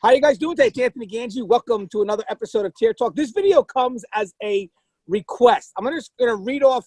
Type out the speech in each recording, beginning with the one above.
How you guys doing today? It's Anthony Gangi. Welcome to another episode of Tier Talk. This video comes as a request. I'm just going to read off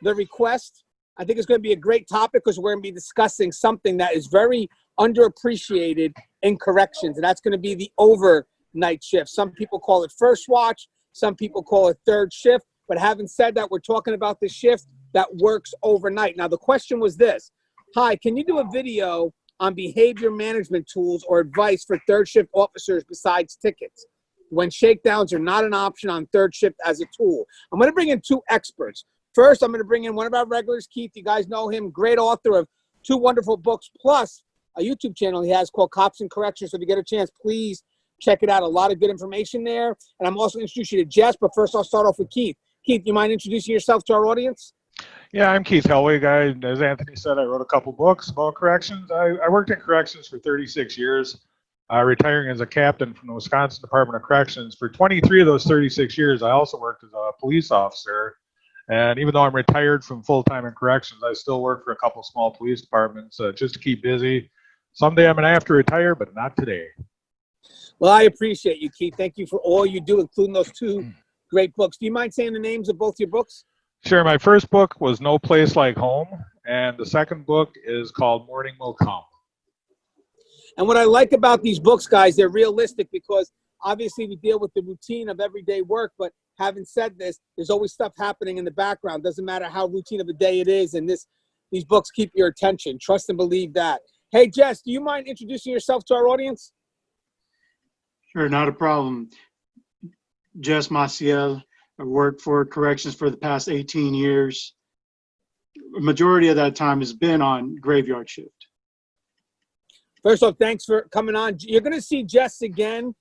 the request. I think it's going to be a great topic because we're going to be discussing something that is very underappreciated in corrections, and that's going to be the overnight shift. Some people call it first watch. Some people call it third shift. But having said that, we're talking about the shift that works overnight. Now, the question was this. Hi, can you do a video on behavior management tools or advice for third shift officers besides tickets when shakedowns are not an option on third shift as a tool? I'm going to bring in two experts. First, I'm going to bring in one of our regulars, Keith. You guys know him, great author of two wonderful books, plus a YouTube channel he has called Cops and Corrections. So if you get a chance, please check it out. A lot of good information there. And I'm also introduce you to Jess, but first I'll start off with Keith. Keith, you mind introducing yourself to our audience? Yeah, I'm Keith Helwig. As Anthony said, I wrote a couple books about corrections. I worked in corrections for 36 years, retiring as a captain from the Wisconsin Department of Corrections. For 23 of those 36 years, I also worked as a police officer. And even though I'm retired from full-time in corrections, I still work for a couple small police departments just to keep busy. Someday I'm going to have to retire, but not today. Well, I appreciate you, Keith. Thank you for all you do, including those two great books. Do you mind saying the names of both your books? Sure. My first book was No Place Like Home, and the second book is called Morning Will Come. And what I like about these books, guys, they're realistic because obviously we deal with the routine of everyday work, but having said this, there's always stuff happening in the background. Doesn't matter how routine of a day it is, and these books keep your attention. Trust and believe that. Hey, Jess, do you mind introducing yourself to our audience? Sure, not a problem. Jess Maciel. I worked for corrections for the past 18 years. The majority of that time has been on graveyard shift. First off, thanks for coming on. You're going to see Jess again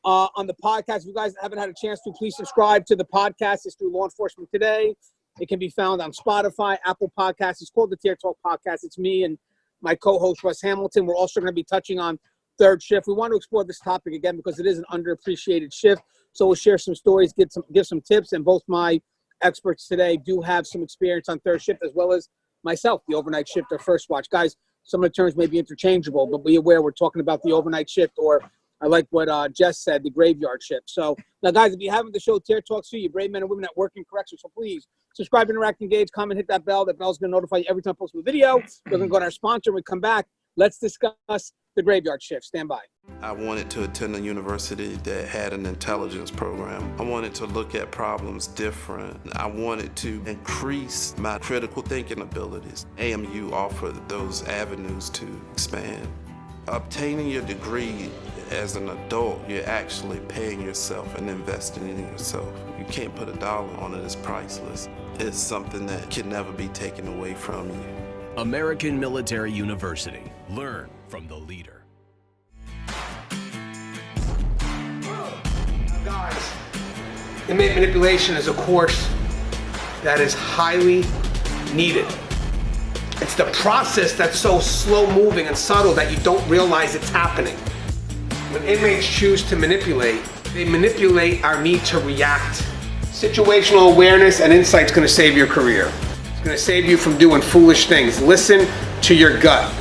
on the podcast. If you guys haven't had a chance to, please subscribe to the podcast. It's through Law Enforcement Today. It can be found on Spotify, Apple Podcasts. It's called the Tier Talk Podcast. It's me and my co-host, Russ Hamilton. We're also going to be touching on third shift. We want to explore this topic again because it is an underappreciated shift. So we'll share some stories, give some tips, and both my experts today do have some experience on third shift as well as myself, the overnight shift or first watch. Guys, some of the terms may be interchangeable, but be aware we're talking about the overnight shift, or I like what Jess said, the graveyard shift. So now, guys, if you haven't, the show Tier Talks to you, brave men and women that work in corrections, so please subscribe, interact, engage, comment, hit that bell. That bell's going to notify you every time I post a video. We're going to go to our sponsor. When we come back, let's discuss the graveyard shift. Stand by. I wanted to attend a university that had an intelligence program. I wanted to look at problems different. I wanted to increase my critical thinking abilities. AMU offered those avenues to expand. Obtaining your degree as an adult, you're actually paying yourself and investing in yourself. You can't put a dollar on it. It's priceless. It's something that can never be taken away from you. American Military University. Learn from the leader. Guys, inmate manipulation is a course that is highly needed. It's the process that's so slow moving and subtle that you don't realize it's happening. When inmates choose to manipulate, they manipulate our need to react. Situational awareness and insight is going to save your career. It's going to save you from doing foolish things. Listen to your gut.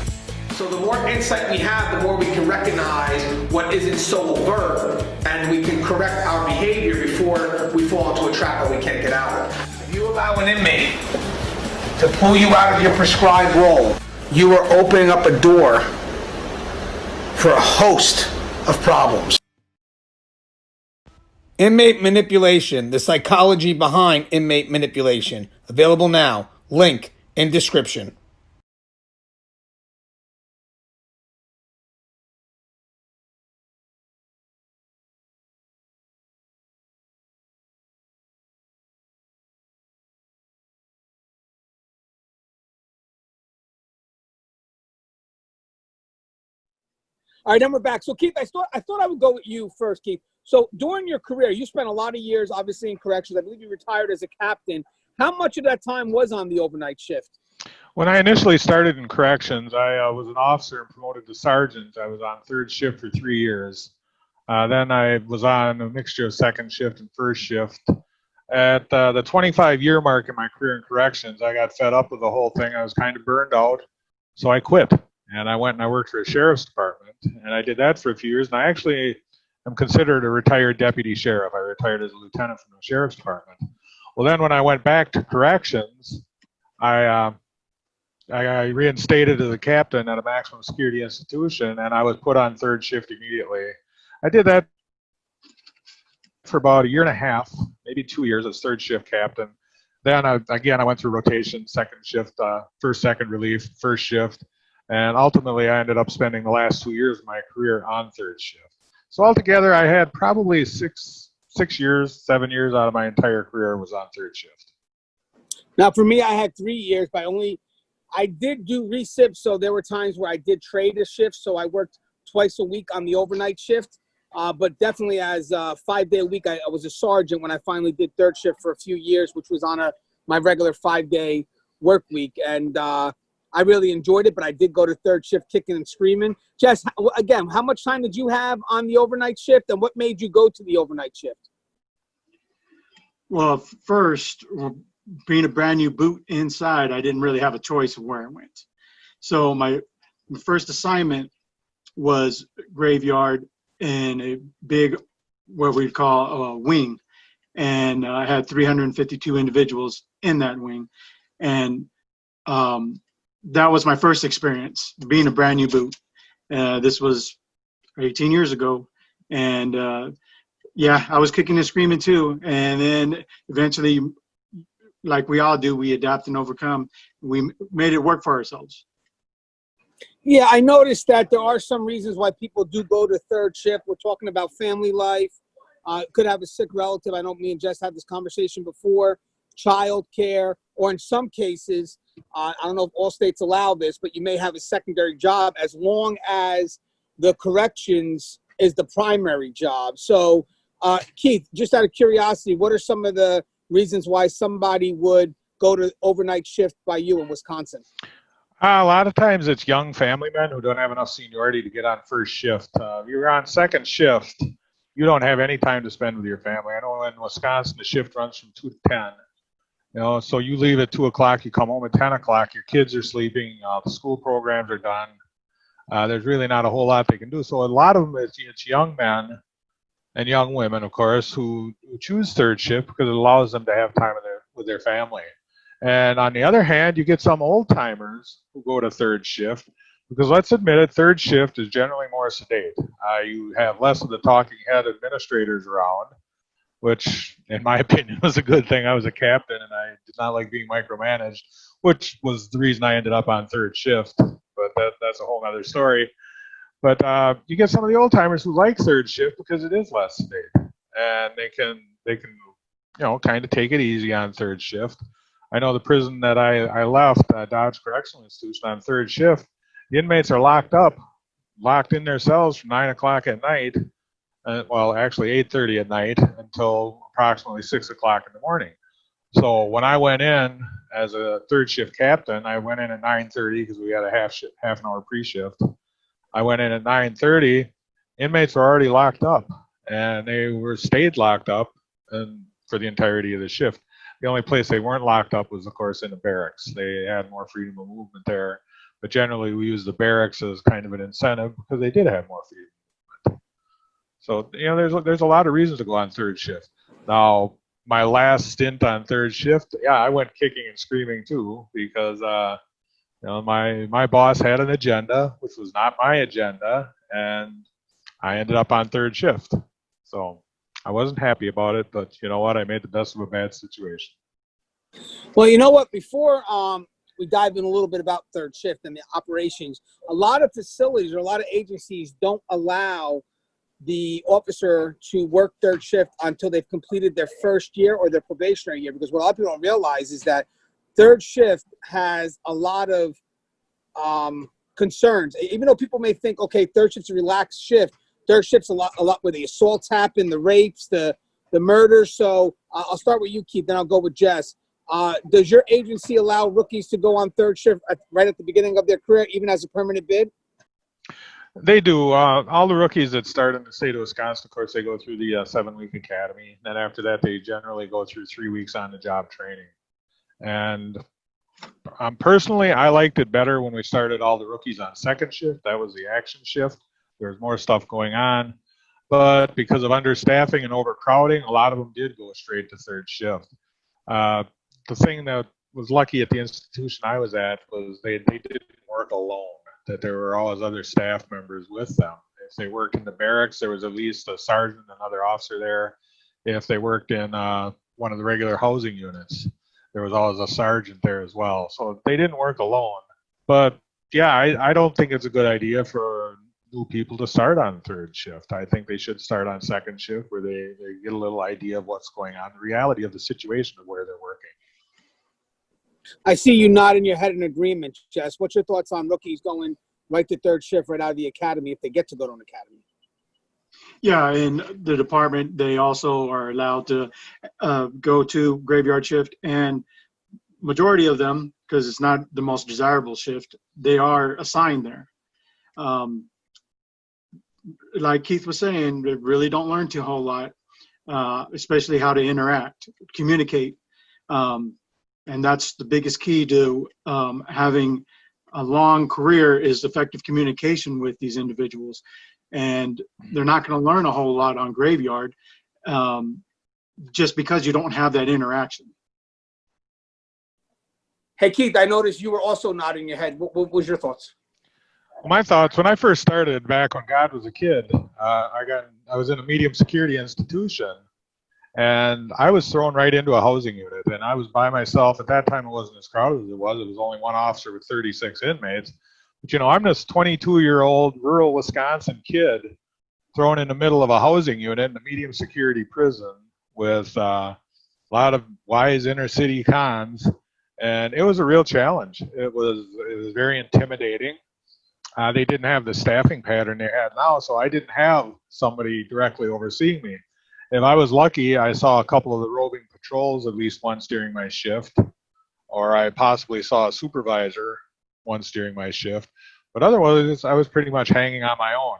So the more insight we have, the more we can recognize what isn't so overt, and we can correct our behavior before we fall into a trap that we can't get out of. If you allow an inmate to pull you out of your prescribed role, you are opening up a door for a host of problems. Inmate manipulation, the psychology behind inmate manipulation. Available now. Link in description. All right, then we're back. So, Keith, I thought I would go with you first, Keith. So, during your career, you spent a lot of years, obviously, in corrections. I believe you retired as a captain. How much of that time was on the overnight shift? When I initially started in corrections, I was an officer and promoted to sergeant. I was on third shift for 3 years. Then I was on a mixture of second shift and first shift. At the 25-year mark in my career in corrections, I got fed up with the whole thing. I was kind of burned out, so I quit. And I went and I worked for a sheriff's department. and I did that for a few years. And I actually am considered a retired deputy sheriff. I retired as a lieutenant from the sheriff's department. Well, then when I went back to corrections, I reinstated as a captain at a maximum security institution, and I was put on third shift immediately. I did that for about a year and a half, maybe 2 years as third shift captain. Then I went through rotation, second shift, first, second relief, first shift, and ultimately I ended up spending the last 2 years of my career on third shift. So altogether, I had probably 7 years out of my entire career was on third shift. Now, for me, I had 3 years, but I did do resip, so there were times where I did trade a shift, so I worked twice a week on the overnight shift. But definitely as a 5-day a week, I was a sergeant when I finally did third shift for a few years, which was on my regular 5-day work week. And I really enjoyed it, but I did go to third shift kicking and screaming. Jess, again, how much time did you have on the overnight shift, and what made you go to the overnight shift? Well, first, being a brand new boot inside, I didn't really have a choice of where I went. So my first assignment was graveyard in a big, what we call a wing. And I had 352 individuals in that wing. And that was my first experience being a brand new boot. This was 18 years ago. And yeah, I was kicking and screaming too. And then eventually, like we all do, we adapt and overcome. We made it work for ourselves. Yeah, I noticed that there are some reasons why people do go to third shift. We're talking about family life. Could have a sick relative. I know me and Jess had this conversation before. Child care, or in some cases, I don't know if all states allow this, but you may have a secondary job as long as the corrections is the primary job. So, Keith, just out of curiosity, what are some of the reasons why somebody would go to overnight shift by you in Wisconsin? A lot of times it's young family men who don't have enough seniority to get on first shift. If you're on second shift, you don't have any time to spend with your family. I know in Wisconsin the shift runs from 2 to 10. So you leave at 2 o'clock, you come home at 10 o'clock, your kids are sleeping, the school programs are done. There's really not a whole lot they can do. So a lot of them, it's young men and young women, of course, who choose third shift because it allows them to have time with their family. And on the other hand, you get some old timers who go to third shift because, let's admit it, third shift is generally more sedate. You have less of the talking head administrators around, which in my opinion was a good thing. I was a captain and I did not like being micromanaged, which was the reason I ended up on third shift. But that's a whole other story. But you get some of the old timers who like third shift because it is less sedate, and they can kind of take it easy on third shift. I know the prison that I left, Dodge Correctional Institution, on third shift, the inmates are locked in their cells from 9 o'clock at night, actually 8:30 at night until approximately 6 o'clock in the morning. So when I went in as a third shift captain, I went in at 9:30 because we had a half an hour pre-shift. I went in at 9:30. Inmates were already locked up, and they stayed locked up and for the entirety of the shift. The only place they weren't locked up was, of course, in the barracks. They had more freedom of movement there, but generally we use the barracks as kind of an incentive because they did have more freedom of movement. So there's a lot of reasons to go on third shift. Now, my last stint on third shift, I went kicking and screaming too because my boss had an agenda, which was not my agenda, and I ended up on third shift. So I wasn't happy about it, but you know what? I made the best of a bad situation. Well, you know what? Before we dive in a little bit about third shift and the operations, a lot of facilities or a lot of agencies don't allow the officer to work third shift until they've completed their first year or their probationary year, because what a lot of people don't realize is that third shift has a lot of concerns. Even though people may think, okay, third shift's a relaxed shift, third shift's a lot where the assaults happen, the rapes, the murders. So I'll start with you, Keith, then I'll go with Jess. Does your agency allow rookies to go on third shift right at the beginning of their career, even as a permanent bid? They do. All the rookies that start in the state of Wisconsin, of course, they go through the 7-week academy. Then after that, they generally go through 3 weeks on-the-job training. And personally, I liked it better when we started all the rookies on second shift. That was the action shift. There was more stuff going on. But because of understaffing and overcrowding, a lot of them did go straight to third shift. The thing that was lucky at the institution I was at was they didn't work alone, that there were always other staff members with them. If they worked in the barracks, there was at least a sergeant, another officer there. If they worked in one of the regular housing units, there was always a sergeant there as well. So they didn't work alone. But yeah, I don't think it's a good idea for new people to start on third shift. I think they should start on second shift where they get a little idea of what's going on, the reality of the situation of where they're working. I see you nodding your head in agreement, Jess. What's your thoughts on rookies going right to third shift right out of the academy if they get to go to an academy? Yeah, in the department, they also are allowed to go to graveyard shift, and majority of them, because it's not the most desirable shift, they are assigned there. Like Keith was saying, they really don't learn a whole lot, especially how to interact, communicate. And that's the biggest key to having a long career is effective communication with these individuals. And they're not going to learn a whole lot on graveyard just because you don't have that interaction. Hey, Keith, I noticed you were also nodding your head. What was your thoughts? My thoughts, when I first started back when God was a kid, I was in a medium security institution, and I was thrown right into a housing unit, and I was by myself. At that time, it wasn't as crowded as it was. It was only one officer with 36 inmates. But, you know, I'm this 22-year-old rural Wisconsin kid thrown in the middle of a housing unit in a medium security prison with a lot of wise inner city cons, and it was a real challenge. It was very intimidating. They didn't have the staffing pattern they had now, so I didn't have somebody directly overseeing me. If I was lucky, I saw a couple of the roving patrols at least once during my shift, or I possibly saw a supervisor once during my shift. But otherwise, I was pretty much hanging on my own.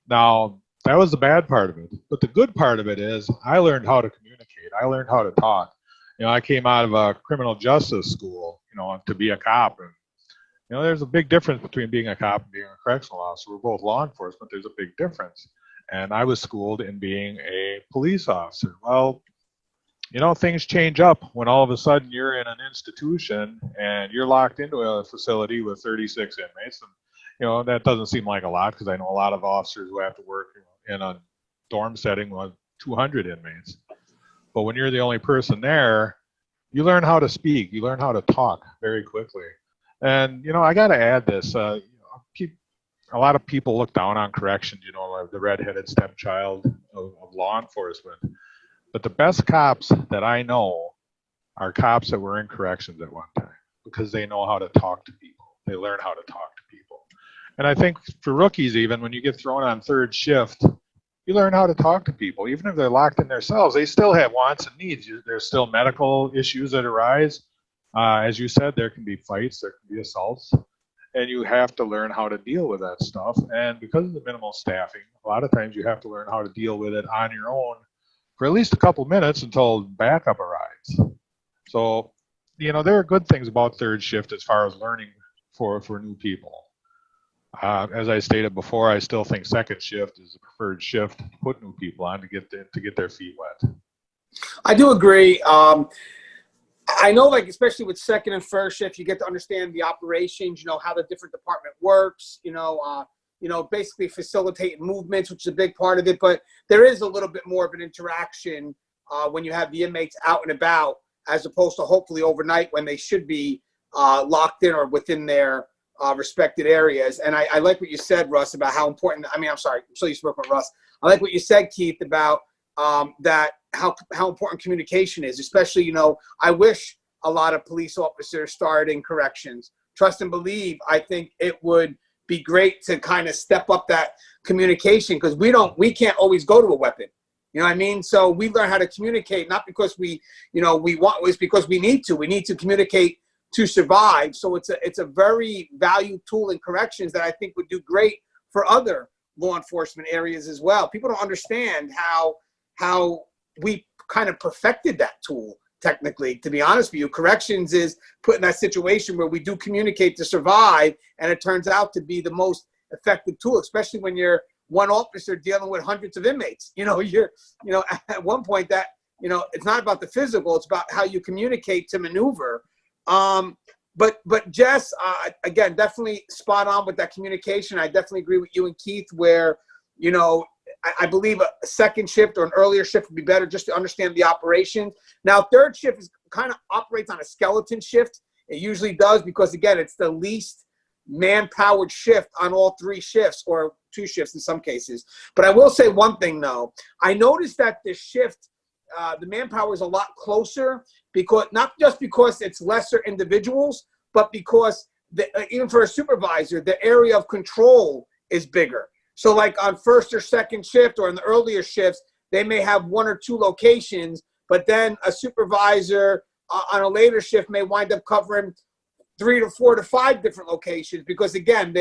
Now, that was the bad part of it. But the good part of it is I learned how to communicate. I learned how to talk. You know, I came out of a criminal justice school, you know, to be a cop. And, you know, there's a big difference between being a cop and being a correctional officer. We're both law enforcement. There's a big difference. And I was schooled in being a police officer. Well, you know, things change up when all of a sudden you're in an institution and you're locked into a facility with 36 inmates. And, you know, that doesn't seem like a lot because I know a lot of officers who have to work in a dorm setting with 200 inmates. But when you're the only person there, you learn how to speak. You learn how to talk very quickly. And, you know, I got to add this. A lot of people look down on corrections, you know, the redheaded stepchild of law enforcement. But the best cops that I know are cops that were in corrections at one time because they know how to talk to people. They learn how to talk to people. And I think for rookies, even when you get thrown on third shift, you learn how to talk to people. Even if they're locked in their cells, they still have wants and needs. There's still medical issues that arise. As you said, there can be fights, there can be assaults. And you have to learn how to deal with that stuff. And because of the minimal staffing, a lot of times you have to learn how to deal with it on your own for at least a couple minutes until backup arrives. So, you know, there are good things about third shift as far as learning for new people. As I stated before, I still think second shift is the preferred shift to put new people on to get their feet wet. I do agree. I know, like, especially with second and first shift, you get to understand the operations, you know, how the different department works, basically facilitate movements, which is a big part of it. But there is a little bit more of an interaction when you have the inmates out and about, as opposed to hopefully overnight when they should be locked in or within their respected areas. And I like what you said, Russ, about how important, I'm sure you spoke with Russ. I like what you said, Keith, about that how important communication is, especially, you know, I wish a lot of police officers started in corrections. Trust and believe, I think it would be great to kind of step up that communication, because we can't always go to a weapon. You know what I mean? So we learn how to communicate, not because we want, it's because we need to. We need to communicate to survive. So it's a very valued tool in corrections that I think would do great for other law enforcement areas as well. People don't understand how we kind of perfected that tool, technically. To be honest with you, corrections is put in that situation where we do communicate to survive, and it turns out to be the most effective tool, especially when you're one officer dealing with hundreds of inmates. At one point that, it's not about the physical, it's about how you communicate to maneuver. But Jess, again, definitely spot on with that communication. I definitely agree with you and Keith where, I believe a second shift or an earlier shift would be better just to understand the operation. Now, third shift kind of operates on a skeleton shift. It usually does because, again, it's the least man-powered shift on all three shifts, or two shifts in some cases. But I will say one thing, though. I noticed that the shift, the manpower is a lot closer, because not just because it's lesser individuals, but because even for a supervisor, the area of control is bigger. So like on first or second shift or in the earlier shifts, they may have one or two locations, but then a supervisor on a later shift may wind up covering 3 to 4 to 5 different locations because, again,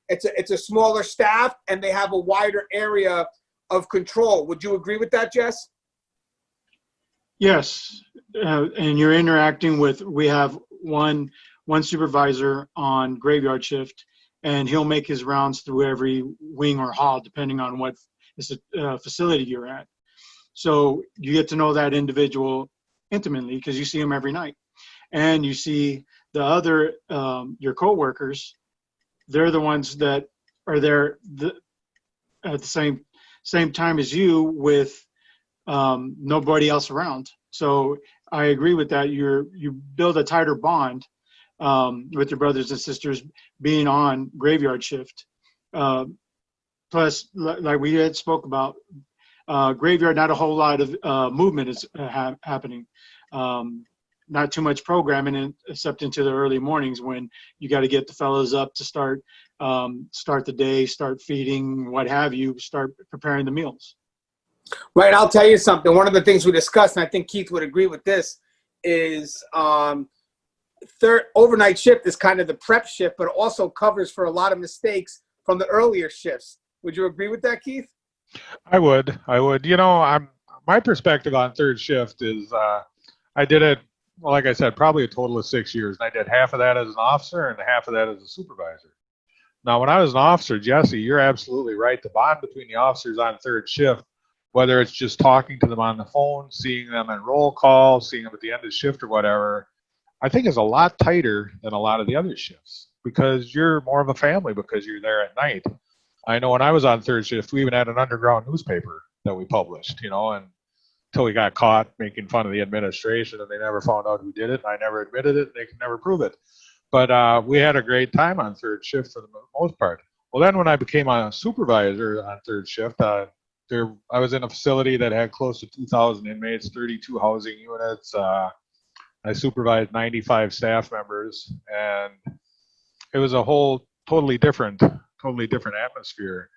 it's a smaller staff and they have a wider area of control. Would you agree with that, Jess? Yes, and you're interacting with, we have one supervisor on graveyard shift, and he'll make his rounds through every wing or hall depending on what facility you're at. So you get to know that individual intimately because you see him every night. And you see the other, your coworkers, they're the ones that are there at the same time as you with nobody else around. So I agree with that. You build a tighter bond with your brothers and sisters being on graveyard shift. Plus, like we had spoke about, graveyard, not a whole lot of movement is happening. Not too much programming except into the early mornings when you got to get the fellows up to start the day, start feeding, what have you, start preparing the meals. Right. I'll tell you something. One of the things we discussed, and I think Keith would agree with this, is third overnight shift is kind of the prep shift, but it also covers for a lot of mistakes from the earlier shifts. Would you agree with that, Keith? I would. My perspective on third shift is I did it, well, like I said, probably a total of 6 years. And I did half of that as an officer and half of that as a supervisor. Now, when I was an officer, Jesse, you're absolutely right. The bond between the officers on third shift, whether it's just talking to them on the phone, seeing them in roll call, seeing them at the end of the shift or whatever, I think is a lot tighter than a lot of the other shifts because you're more of a family because you're there at night. I know when I was on third shift, we even had an underground newspaper that we published, and until we got caught making fun of the administration and they never found out who did it. I never admitted it. They can never prove it. But we had a great time on third shift for the most part. Well, then when I became a supervisor on third shift, I was in a facility that had close to 2,000 inmates, 32 housing units. I supervised 95 staff members, and it was a whole totally different atmosphere.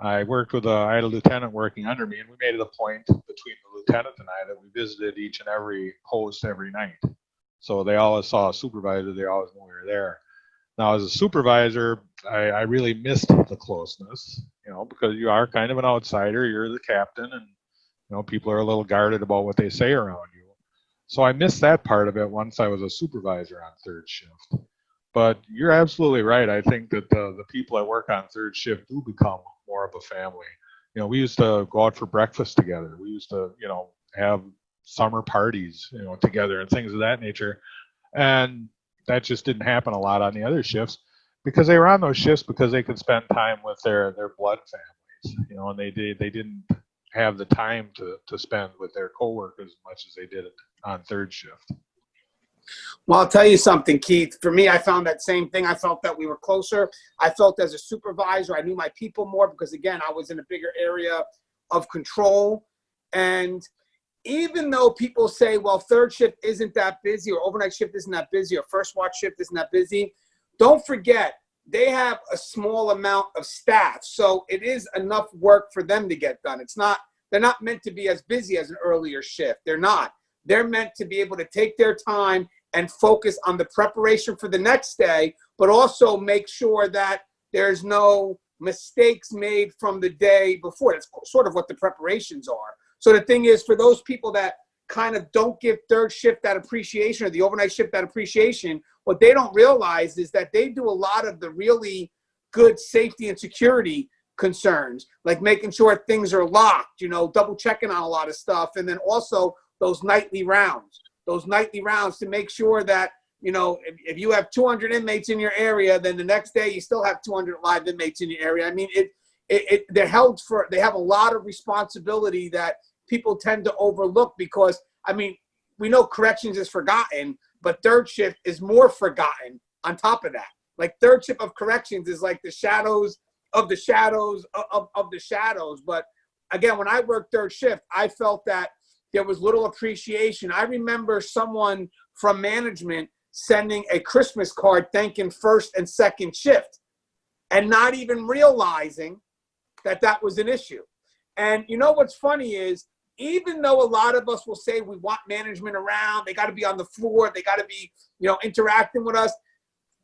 I worked with I had a lieutenant working under me, and we made it a point between the lieutenant and I that we visited each and every post every night. So they always saw a supervisor. They always knew we were there. Now, as a supervisor, I really missed the closeness, because you are kind of an outsider. You're the captain, and, people are a little guarded about what they say around you. So I missed that part of it once I was a supervisor on third shift. But you're absolutely right. I think that the people that work on third shift do become more of a family. We used to go out for breakfast together. We used to, have summer parties, together and things of that nature. And that just didn't happen a lot on the other shifts because they were on those shifts because they could spend time with their blood families, and they didn't have the time to spend with their coworkers as much as they did on third shift. Well, I'll tell you something, Keith. For me, I found that same thing. I felt that we were closer. I felt as a supervisor, I knew my people more because, again, I was in a bigger area of control. And even though people say, well, third shift isn't that busy or overnight shift isn't that busy or first watch shift isn't that busy, don't forget, they have a small amount of staff. So it is enough work for them to get done. They're not meant to be as busy as an earlier shift. They're not. They're meant to be able to take their time and focus on the preparation for the next day, but also make sure that there's no mistakes made from the day before. That's sort of what the preparations are. So the thing is, for those people that kind of don't give third shift that appreciation or the overnight shift that appreciation, what they don't realize is that they do a lot of the really good safety and security concerns, like making sure things are locked, double checking on a lot of stuff. And then also those nightly rounds to make sure that, if you have 200 inmates in your area, then the next day you still have 200 live inmates in your area. I mean, they have a lot of responsibility that people tend to overlook because, I mean, we know corrections is forgotten, but third shift is more forgotten on top of that. Like third shift of corrections is like the shadows of the shadows of the shadows. But again, when I worked third shift, I felt that there was little appreciation. I remember someone from management sending a Christmas card thanking first and second shift and not even realizing that was an issue. And what's funny is, even though a lot of us will say we want management around, they got to be on the floor, they got to be, interacting with us.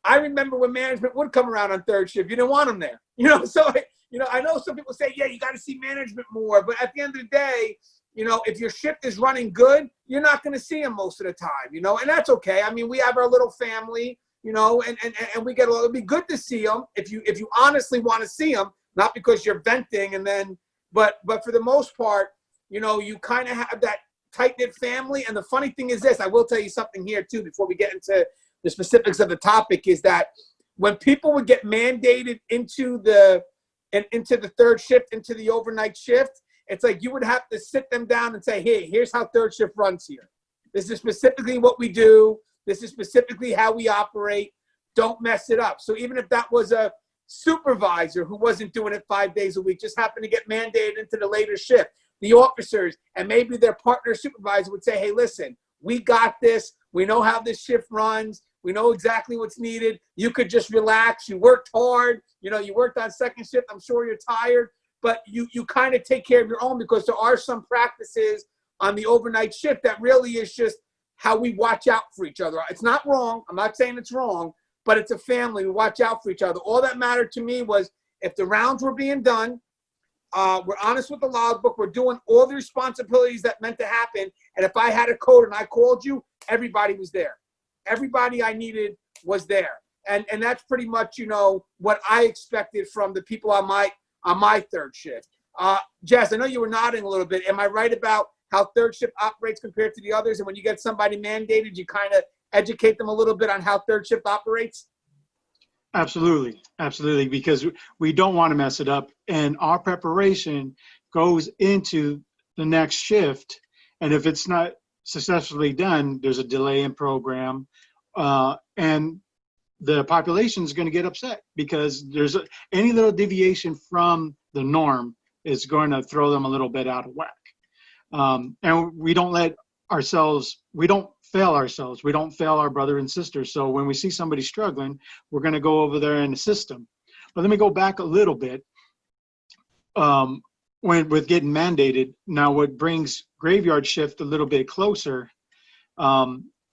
I remember when management would come around on third shift, you didn't want them there. So, I know some people say, yeah, you got to see management more. But at the end of the day, if your shift is running good, you're not going to see them most of the time, and that's okay. I mean, we have our little family, and we get it'd be good to see them if you honestly want to see them, not because you're venting but for the most part, you kind of have that tight-knit family. And the funny thing is this, I will tell you something here too, before we get into the specifics of the topic, is that when people would get mandated into the third shift, into the overnight shift, it's like you would have to sit them down and say, hey, here's how third shift runs here. This is specifically what we do. This is specifically how we operate. Don't mess it up. So even if that was a supervisor who wasn't doing it 5 days a week, just happened to get mandated into the later shift, the officers and maybe their partner supervisor would say, hey, listen, we got this. We know how this shift runs. We know exactly what's needed. You could just relax. You worked hard. You worked on second shift. I'm sure you're tired, but you kind of take care of your own, because there are some practices on the overnight shift that really is just how we watch out for each other. It's not wrong. I'm not saying it's wrong, but it's a family. We watch out for each other. All that mattered to me was if the rounds were being done, we're honest with the logbook, we're doing all the responsibilities that meant to happen. And if I had a code and I called you, everybody was there. Everybody I needed was there. And that's pretty much, what I expected from the people on my third shift. Jess, I know you were nodding a little bit. Am I right about how third shift operates compared to the others? And when you get somebody mandated, you kind of educate them a little bit on how third shift operates? Absolutely. Absolutely. Because we don't want to mess it up. And our preparation goes into the next shift. And if it's not successfully done, there's a delay in program. And the population is going to get upset because there's any little deviation from the norm is going to throw them a little bit out of whack. And we don't fail ourselves. We don't fail our brother and sister. So when we see somebody struggling, we're going to go over there and assist them. But let me go back a little bit. With getting mandated, now what brings graveyard shift a little bit closer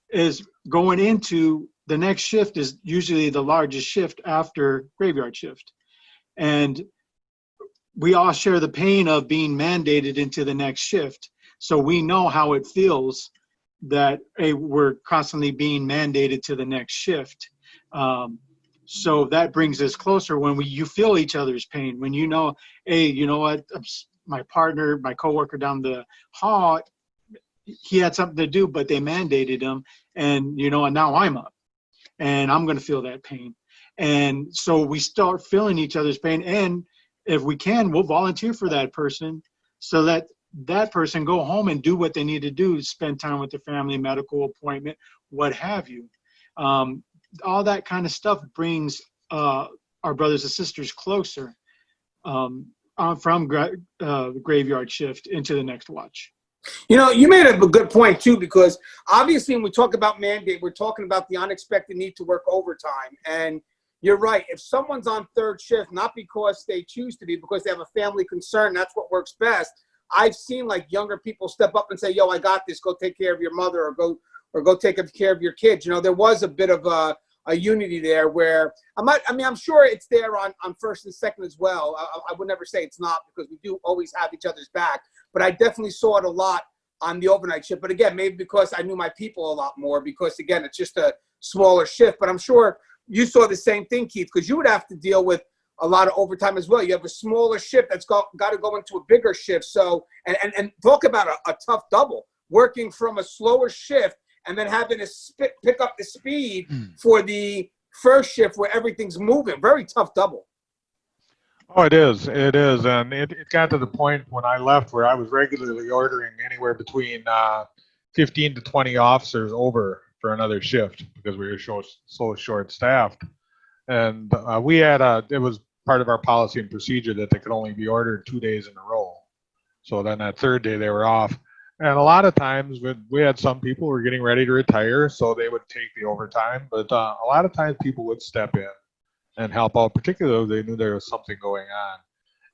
is going into the next shift is usually the largest shift after graveyard shift. And we all share the pain of being mandated into the next shift. So we know how it feels that we're constantly being mandated to the next shift. So that brings us closer when you feel each other's pain, when you know, hey, you know what, my partner, my coworker down the hall, he had something to do, but they mandated him, and and now I'm up, and I'm going to feel that pain. And so we start feeling each other's pain, and if we can, we'll volunteer for that person so that that person go home and do what they need to do, spend time with their family, medical appointment, what have you. All that kind of stuff brings our brothers and sisters closer from graveyard shift into the next watch. You made a good point too, because obviously when we talk about mandate, we're talking about the unexpected need to work overtime. And you're right. If someone's on third shift, not because they choose to be, because they have a family concern, that's what works best. I've seen like younger people step up and say, yo, I got this, go take care of your mother, or go take care of your kids. There was a bit of a unity there where I'm sure it's there on first and second as well. I would never say it's not, because we do always have each other's back, but I definitely saw it a lot on the overnight shift. But again, maybe because I knew my people a lot more, because again, it's just a smaller shift. But I'm sure you saw the same thing, Keith, because you would have to deal with a lot of overtime as well. You have a smaller shift that's got to go into a bigger shift. So, and talk about a tough double, working from a slower shift and then having to pick up the speed for the first shift where everything's moving. Very tough double. Oh, it is. It is. And it got to the point when I left where I was regularly ordering anywhere between 15 to 20 officers over for another shift because we were so short-staffed. And we had it was part of our policy and procedure that they could only be ordered 2 days in a row. So then that third day they were off. And a lot of times we had some people who were getting ready to retire, so they would take the overtime. But a lot of times people would step in and help out, particularly if they knew there was something going on.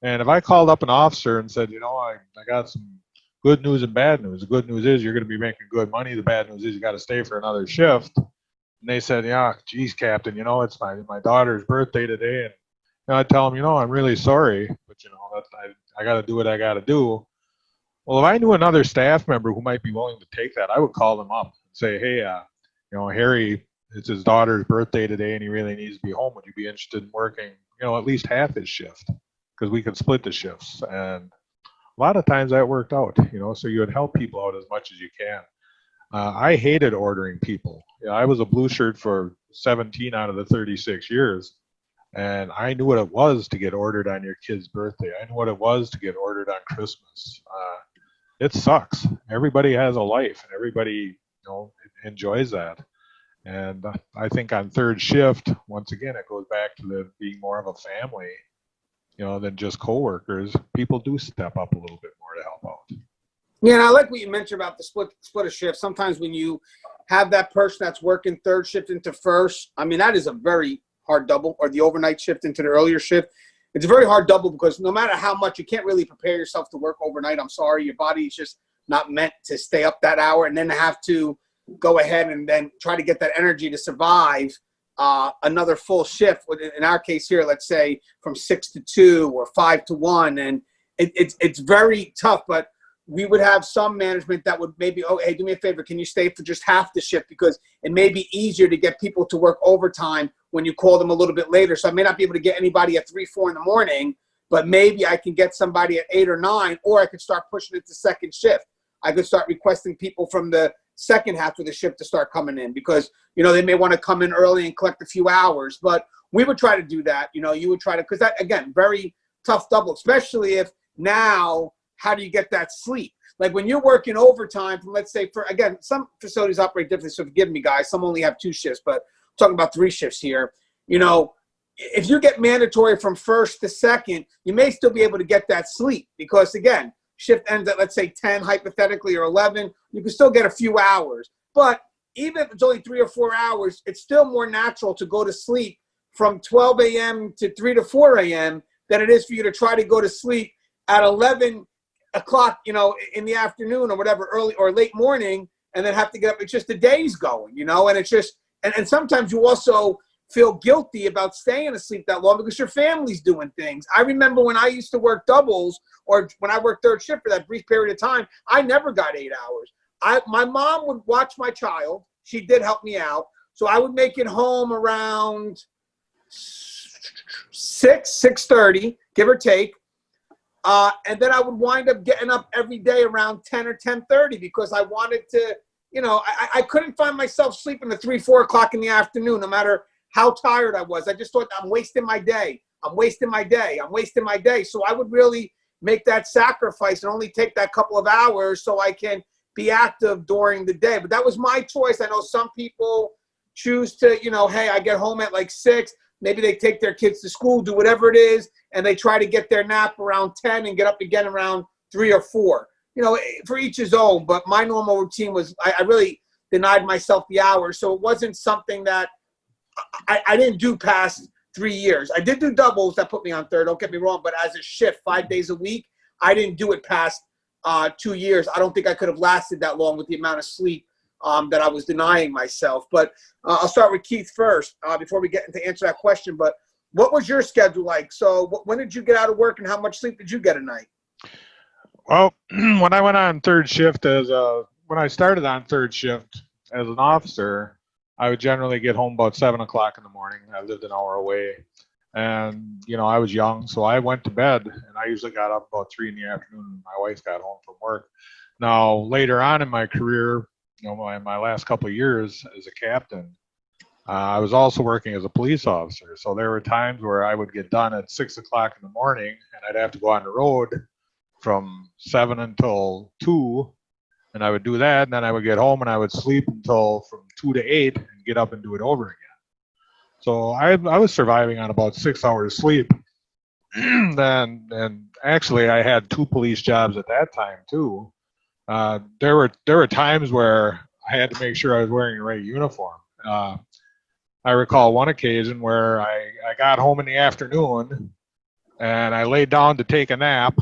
And if I called up an officer and said, I got some good news and bad news. The good news is you're going to be making good money. The bad news is you got to stay for another shift. And they said, yeah, geez, Captain, it's my daughter's birthday today. And I tell them, I'm really sorry, but I got to do what I got to do. Well, if I knew another staff member who might be willing to take that, I would call them up and say, hey, Harry, it's his daughter's birthday today and he really needs to be home. Would you be interested in working, at least half his shift? Because we could split the shifts. And a lot of times that worked out, so you would help people out as much as you can. I hated ordering people. I was a blue shirt for 17 out of the 36 years. And I knew what it was to get ordered on your kid's birthday. I knew what it was to get ordered on Christmas. It sucks. Everybody has a life, and everybody, enjoys that. And I think on third shift, once again, it goes back to being more of a family, than just coworkers. People do step up a little bit more to help out. Yeah, and I like what you mentioned about the split of shift. Sometimes when you have that person that's working third shift into first, that is a very hard double, or the overnight shift into the earlier shift. It's a very hard double because no matter how much, you can't really prepare yourself to work overnight. I'm sorry, your body is just not meant to stay up that hour and then have to go ahead and then try to get that energy to survive another full shift. In our case here, let's say from 6 to 2 or 5 to 1, and it's very tough. But we would have some management that would maybe, hey, do me a favor, can you stay for just half the shift, because it may be easier to get people to work overtime when you call them a little bit later. So I may not be able to get anybody at 3, 4 in the morning, but maybe I can get somebody at 8 or 9, or I could start pushing it to second shift. I could start requesting people from the second half of the shift to start coming in because, they may want to come in early and collect a few hours. But we would try to do that. You would try to, because that, again, very tough double, especially if now, how do you get that sleep? Like when you're working overtime from, let's say, again, some facilities operate differently, so forgive me, guys. Some only have 2 shifts, but I'm talking about 3 shifts here. If you get mandatory from first to second, you may still be able to get that sleep because, again, shift ends at, let's say, 10 hypothetically or 11. You can still get a few hours. But even if it's only 3 or 4 hours, it's still more natural to go to sleep from 12 a.m. to 3 to 4 a.m. than it is for you to try to go to sleep at 11 o'clock, in the afternoon or whatever, early or late morning, and then have to get up. It's just the day's going, and it's just, and sometimes you also feel guilty about staying asleep that long because your family's doing things. I remember when I used to work doubles or when I worked third shift for that brief period of time, I never got 8 hours. My mom would watch my child. She did help me out. So I would make it home around 6:30, give or take. And then I would wind up getting up every day around 10 or 10:30 because I wanted to, I couldn't find myself sleeping at 3, 4 o'clock in the afternoon, no matter how tired I was. I just thought I'm wasting my day. I'm wasting my day. I'm wasting my day. So I would really make that sacrifice and only take that couple of hours so I can be active during the day. But that was my choice. I know some people choose to, hey, I get home at like 6. Maybe they take their kids to school, do whatever it is, and they try to get their nap around 10 and get up again around 3 or 4. For each his own. But my normal routine was I really denied myself the hours. So it wasn't something that I didn't do past 3 years. I did do doubles that put me on third, don't get me wrong, but as a shift 5 days a week, I didn't do it past 2 years. I don't think I could have lasted that long with the amount of sleep that I was denying myself. But I'll start with Keith first before we get into answer that question. But what was your schedule like? So when did you get out of work and how much sleep did you get a night? Well, when I went on third shift when I started on third shift as an officer, I would generally get home about 7 o'clock in the morning. I lived an hour away. And, you know, I was young, so I went to bed, and I usually got up about 3 in the afternoon when my wife got home from work. Now, later on in my career, you know, my last couple of years as a captain, I was also working as a police officer. So there were times where I would get done at 6 o'clock in the morning, and I'd have to go on the road from 7 until 2, and I would do that, and then I would get home and I would sleep until from 2 to 8 and get up and do it over again. So I was surviving on about 6 hours sleep. And actually I had 2 police jobs at that time too. There were times where I had to make sure I was wearing the right uniform. I recall one occasion where I got home in the afternoon and I laid down to take a nap,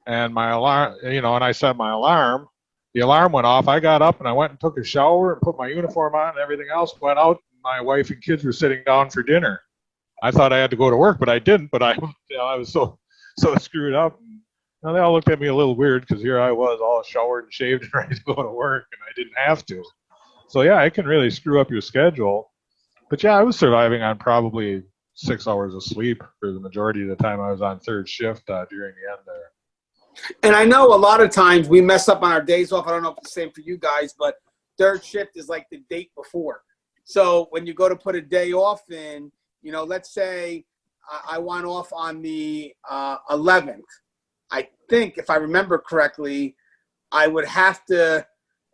and my alarm, you know, and I set my alarm. The alarm went off. I got up and I went and took a shower and put my uniform on and everything else. Went out. My wife and kids were sitting down for dinner. I thought I had to go to work, but I didn't. But I was so screwed up. And, you know, they all looked at me a little weird because here I was all showered and shaved and ready to go to work, and I didn't have to. So yeah, it can really screw up your schedule. But yeah, I was surviving on probably 6 hours of sleep for the majority of the time I was on third shift during the end there. And I know a lot of times we mess up on our days off. I don't know if it's the same for you guys, but third shift is like the date before. So when you go to put a day off in, you know, let's say I went off on the 11th. I think if I remember correctly, I would have to,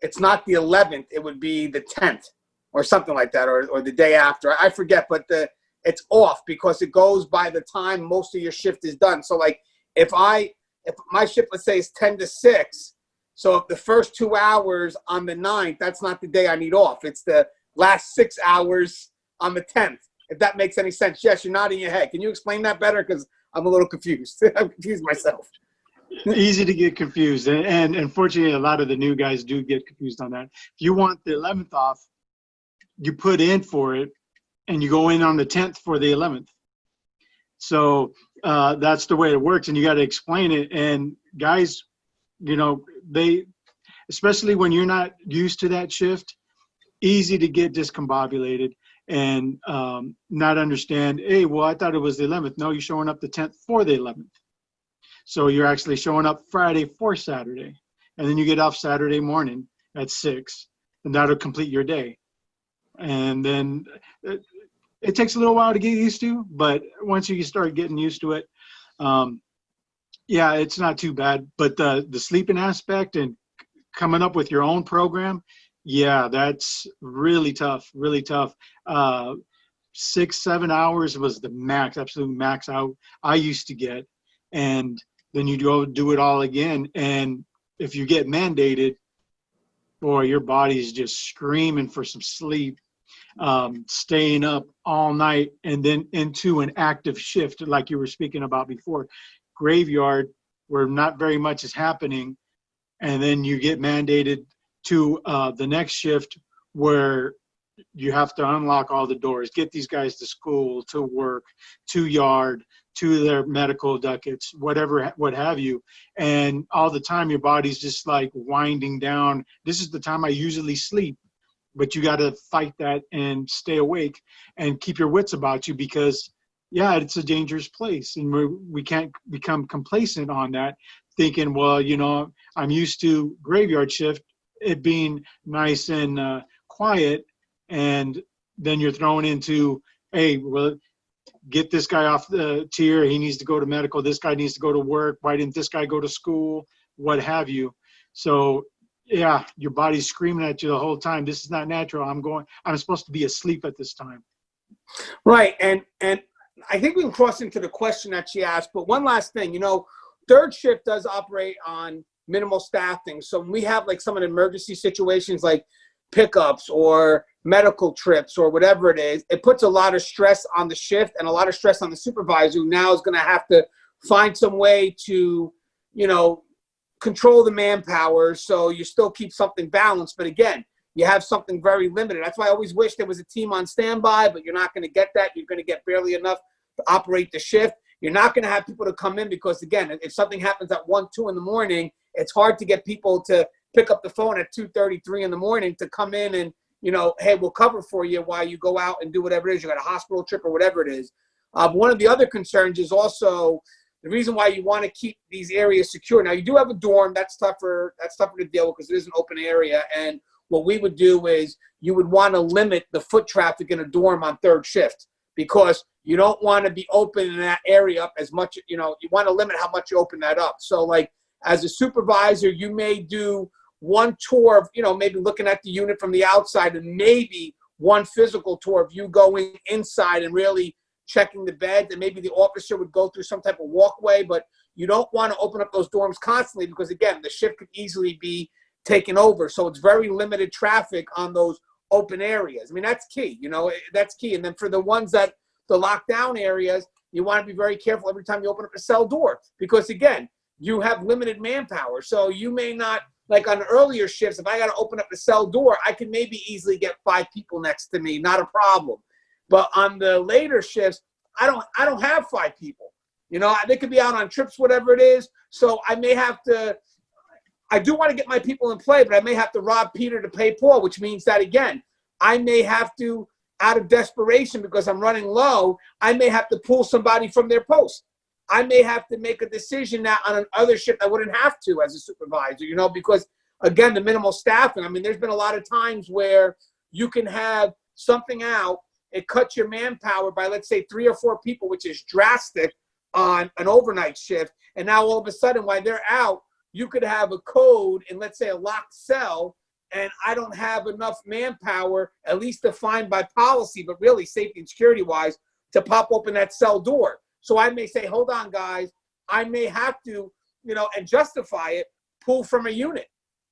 it's not the 11th, it would be the 10th or something like that, or the day after. I forget, but it's off because it goes by the time most of your shift is done. So like if my shift, let's say, is 10 to 6, so if the first 2 hours on the 9th, that's not the day I need off. It's the last 6 hours on the 10th, if that makes any sense. Yes, you're nodding your head. Can you explain that better? Because I'm a little confused. I'm confused myself. Easy to get confused. And unfortunately, a lot of the new guys do get confused on that. If you want the 11th off, you put in for it, and you go in on the 10th for the 11th. So that's the way it works, and you got to explain it. And guys, you know, especially when you're not used to that shift, easy to get discombobulated and not understand, hey, well, I thought it was the 11th. No, you're showing up the 10th for the 11th. So you're actually showing up Friday for Saturday. And then you get off Saturday morning at 6, and that'll complete your day. And then it takes a little while to get used to, but once you start getting used to it, yeah, it's not too bad. But the sleeping aspect and coming up with your own program, yeah, that's really tough, really tough. 6-7 hours was the max, absolute max out I used to get. And then you go do it all again. And if you get mandated, boy, your body's just screaming for some sleep. Staying up all night and then into an active shift like you were speaking about before, graveyard where not very much is happening, and then you get mandated to the next shift where you have to unlock all the doors, get these guys to school, to work, to yard, to their medical ducats, whatever, what have you. And all the time your body's just like winding down. This is the time I usually sleep. But you got to fight that and stay awake and keep your wits about you because, yeah, it's a dangerous place. And we can't become complacent on that, thinking, well, you know, I'm used to graveyard shift, it being nice and quiet. And then you're thrown into, hey, well, get this guy off the tier. He needs to go to medical. This guy needs to go to work. Why didn't this guy go to school? What have you. So, yeah, your body's screaming at you the whole time. This is not natural. I'm supposed to be asleep at this time. Right. And I think we can cross into the question that she asked, but one last thing, you know, third shift does operate on minimal staffing. So when we have like some of the emergency situations like pickups or medical trips or whatever it is, it puts a lot of stress on the shift and a lot of stress on the supervisor who now is going to have to find some way to, you know, control the manpower so you still keep something balanced. But again, you have something very limited. That's why I always wish there was a team on standby, but you're not going to get that. You're going to get barely enough to operate the shift. You're not going to have people to come in because, again, if something happens at 1, 2 in the morning, it's hard to get people to pick up the phone at 2:30, 3 in the morning to come in and, you know, hey, we'll cover for you while you go out and do whatever it is. You got a hospital trip or whatever it is. One of the other concerns is also the reason why you want to keep these areas secure. Now, you do have a dorm. That's tougher to deal with because it is an open area. And what we would do is you would want to limit the foot traffic in a dorm on third shift because you don't want to be opening that area up as much. You want to limit how much you open that up. So, like, as a supervisor, you may do one tour of, maybe looking at the unit from the outside and maybe one physical tour of you going inside and really checking the bed. And maybe the officer would go through some type of walkway, but you don't want to open up those dorms constantly because, again, the shift could easily be taken over. So it's very limited traffic on those open areas. I mean, that's key, that's key. And then for the ones that the lockdown areas, you want to be very careful every time you open up a cell door because, again, you have limited manpower. So you may not, like on earlier shifts, if I got to open up the cell door, I can maybe easily get 5 people next to me, not a problem. But on the later shifts, I don't have 5 people. They could be out on trips, whatever it is. So I may have to, I do want to get my people in play, but I may have to rob Peter to pay Paul, which means that, again, I may have to, out of desperation because I'm running low, I may have to pull somebody from their post. I may have to make a decision now on another shift I wouldn't have to as a supervisor, because, again, the minimal staffing. I mean, there's been a lot of times where you can have something out, it cuts your manpower by, let's say, 3 or 4 people, which is drastic on an overnight shift. And now all of a sudden, while they're out, you could have a code in, let's say, a locked cell, and I don't have enough manpower, at least defined by policy, but really safety and security-wise, to pop open that cell door. So I may say, hold on, guys, I may have to, and justify it, pull from a unit.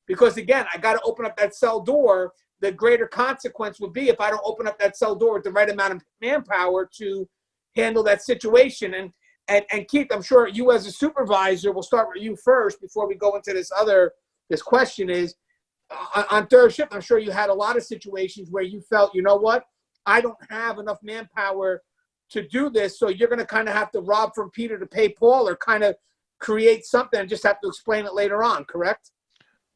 Because, again, I got to open up that cell door. The greater consequence would be if I don't open up that cell door with the right amount of manpower to handle that situation. And Keith, I'm sure you as a supervisor, we'll start with you first before we go into this question is, on third shift, I'm sure you had a lot of situations where you felt, what, I don't have enough manpower to do this, so you're going to kind of have to rob from Peter to pay Paul or kind of create something and just have to explain it later on, correct?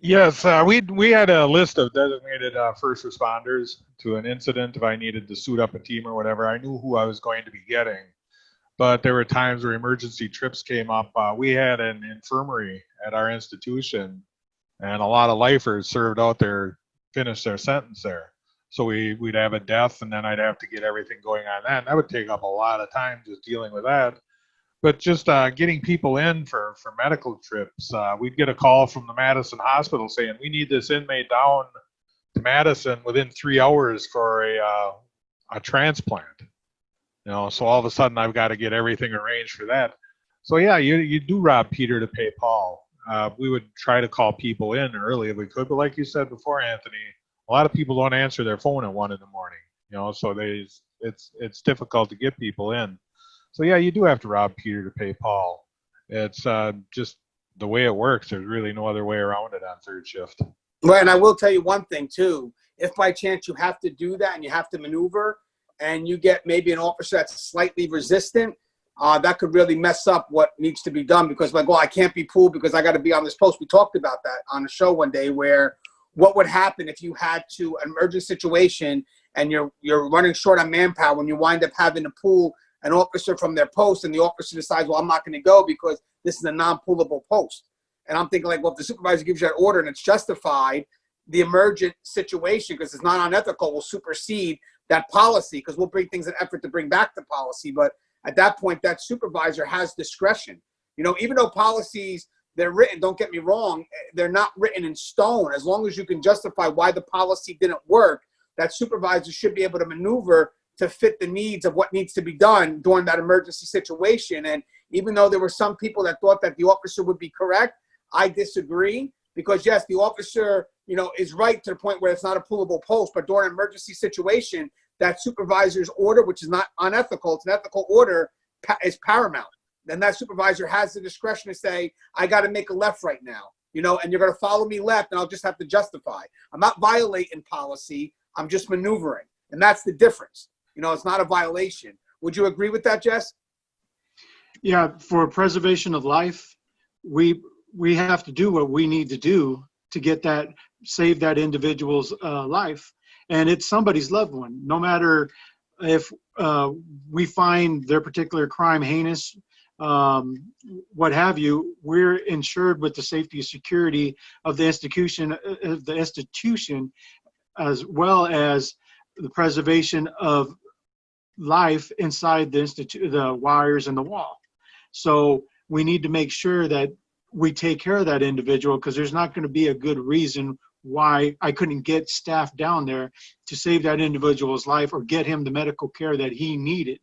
Yes, we had a list of designated first responders to an incident if I needed to suit up a team or whatever. I knew who I was going to be getting, but there were times where emergency trips came up. We had an infirmary at our institution, and a lot of lifers served out there, finished their sentence there. So we'd have a death, and then I'd have to get everything going on that. And that would take up a lot of time just dealing with that. But just getting people in for medical trips. We'd get a call from the Madison Hospital saying, we need this inmate down to Madison within 3 hours for a transplant. So all of a sudden I've got to get everything arranged for that. So yeah, you do rob Peter to pay Paul. We would try to call people in early if we could. But like you said before, Anthony, a lot of people don't answer their phone at 1 a.m, so it's difficult to get people in. So yeah, you do have to rob Peter to pay Paul. It's just the way it works. There's really no other way around it on third shift. Right, and I will tell you one thing too. If by chance you have to do that and you have to maneuver and you get maybe an officer that's slightly resistant, that could really mess up what needs to be done because, like, well, I can't be pulled because I got to be on this post. We talked about that on the show one day where what would happen if you had to an emergency situation and you're running short on manpower when you wind up having to pull an officer from their post and the officer decides, well, I'm not going to go because this is a non-pullable post. And I'm thinking, like, well, if the supervisor gives you that order and it's justified, the emergent situation, because it's not unethical, will supersede that policy because we'll bring things in effort to bring back the policy. But at that point, that supervisor has discretion. Even though policies, they're written, don't get me wrong, they're not written in stone. As long as you can justify why the policy didn't work, that supervisor should be able to maneuver to fit the needs of what needs to be done during that emergency situation. And even though there were some people that thought that the officer would be correct, I disagree because, yes, the officer, is right to the point where it's not a pullable post, but during an emergency situation, that supervisor's order, which is not unethical, it's an ethical order, is paramount. Then that supervisor has the discretion to say, I got to make a left right now, and you're going to follow me left, and I'll just have to justify. I'm not violating policy. I'm just maneuvering. And that's the difference. It's not a violation. Would you agree with that, Jess? Yeah, for preservation of life, we have to do what we need to do to save that individual's life. And it's somebody's loved one, no matter if we find their particular crime heinous, what have you, we're insured with the safety and security of the institution, as well as the preservation of life inside the wires and the wall. So we need to make sure that we take care of that individual, because there's not going to be a good reason why I couldn't get staff down there to save that individual's life or get him the medical care that he needed.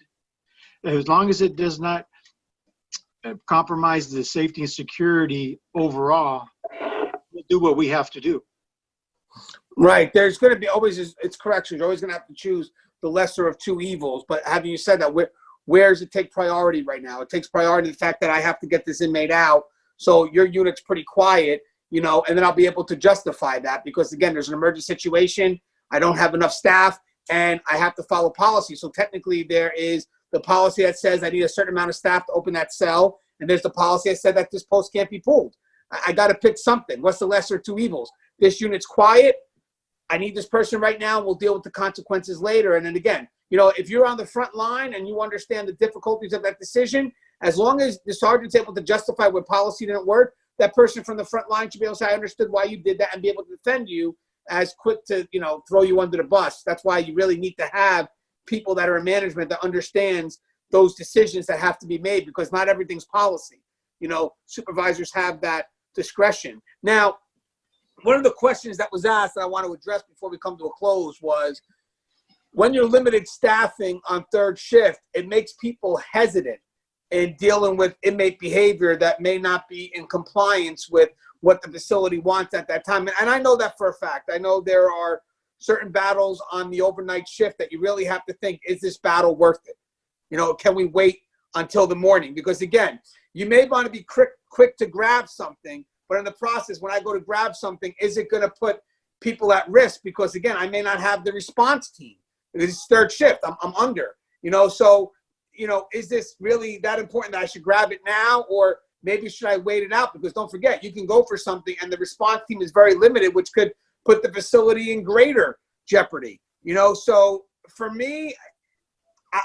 As long as it does not compromise the safety and security overall, we'll do what we have to do. Right. There's going to be always, it's correction. You're always going to have to choose the lesser of two evils. But having you said that, where does it take priority right now? It takes priority the fact that I have to get this inmate out. So your unit's pretty quiet, you know, and then I'll be able to justify that because, again, there's an emergency situation. I don't have enough staff and I have to follow policy. So technically there is the policy that says I need a certain amount of staff to open that cell. And there's the policy that said that this post can't be pulled. I got to pick something. What's the lesser of two evils? This unit's quiet. I need this person right now. We'll deal with the consequences later. And then again, you know, if you're on the front line and you understand the difficulties of that decision, as long as the sergeant's able to justify what policy didn't work, that person from the front line should be able to say, I understood why you did that, and be able to defend you as quick to, you know, throw you under the bus. That's why you really need to have people that are in management that understands those decisions that have to be made, because not everything's policy. You know, supervisors have that discretion. Now, one of the questions that was asked that I want to address before we come to a close was, when you're limited staffing on third shift, it makes people hesitant in dealing with inmate behavior that may not be in compliance with what the facility wants at that time. And I know that for a fact. I know there are certain battles on the overnight shift that you really have to think, is this battle worth it? You know, can we wait until the morning? Because again, you may want to be quick to grab something, but in the process, when I go to grab something, is it going to put people at risk? Because again, I may not have the response team. It's third shift. I'm under, you know, so, you know, is this really that important that I should grab it now, or maybe should I wait it out? Because don't forget, you can go for something and the response team is very limited, which could put the facility in greater jeopardy, you know? So for me,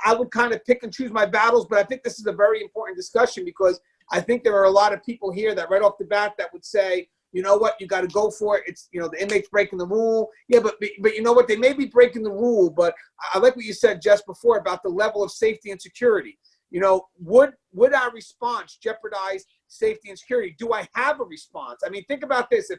I would kind of pick and choose my battles, but I think this is a very important discussion, because I think there are a lot of people here that right off the bat that would say, you know what, you got to go for it. It's, you know, the inmate's breaking the rule. Yeah, but you know what, they may be breaking the rule, but I like what you said just before about the level of safety and security. You know, would our response jeopardize safety and security? Do I have a response? I mean, think about this.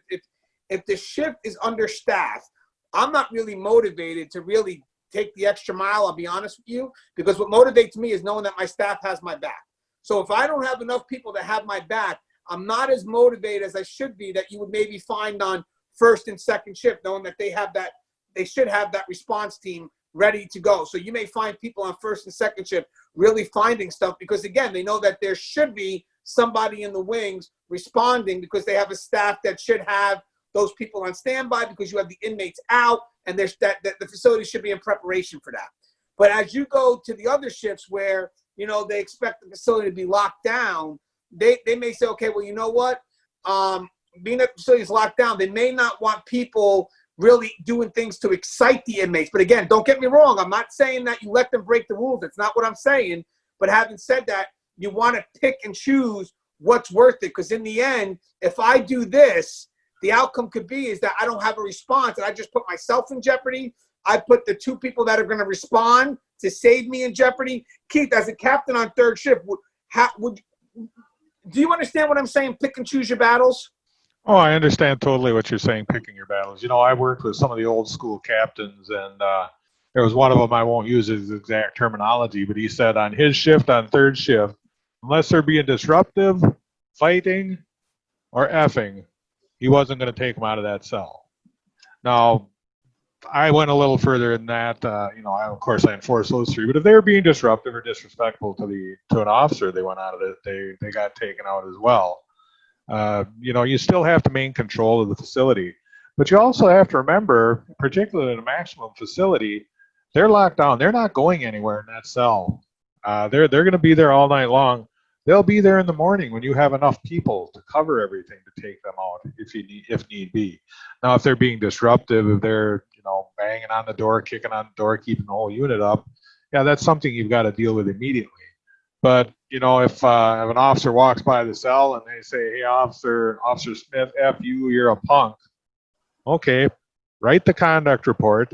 If the shift is understaffed, I'm not really motivated to really take the extra mile, I'll be honest with you, because what motivates me is knowing that my staff has my back. So if I don't have enough people to have my back, I'm not as motivated as I should be, that you would maybe find on first and second shift, knowing that they should have that response team ready to go. So you may find people on first and second shift really finding stuff, because again, they know that there should be somebody in the wings responding, because they have a staff that should have those people on standby, because you have the inmates out, and there's that the facility should be in preparation for that. But as you go to the other shifts where, you know, they expect the facility to be locked down, they may say, okay, well, you know what? Being that the facility is locked down, they may not want people really doing things to excite the inmates. But again, don't get me wrong. I'm not saying that you let them break the rules. That's not what I'm saying. But having said that, you want to pick and choose what's worth it. Because in the end, if I do this, the outcome could be is that I don't have a response, and I just put myself in jeopardy. I put the two people that are going to respond to save me in jeopardy. Keith, as a captain on third shift, do you understand what I'm saying? Pick and choose your battles? Oh, I understand totally what you're saying, picking your battles. You know, I worked with some of the old school captains, and there was one of them, I won't use his exact terminology, but he said on his shift, on third shift, unless they're being disruptive, fighting, or effing, he wasn't going to take them out of that cell. Now, I went a little further than that. You know, of course, I enforced those three. But if they were being disruptive or disrespectful to an officer, they went out of it. They got taken out as well. You know, you still have to maintain control of the facility, but you also have to remember, particularly in a maximum facility, they're locked down. They're not going anywhere in that cell. They're going to be there all night long. They'll be there in the morning when you have enough people to cover everything to take them out if need be. Now, if they're being disruptive, if they're, you know, banging on the door, kicking on the door, keeping the whole unit up, yeah, that's something you've got to deal with immediately. But, you know, if an officer walks by the cell and they say, hey, Officer Smith, F you, you're a punk. Okay, write the conduct report.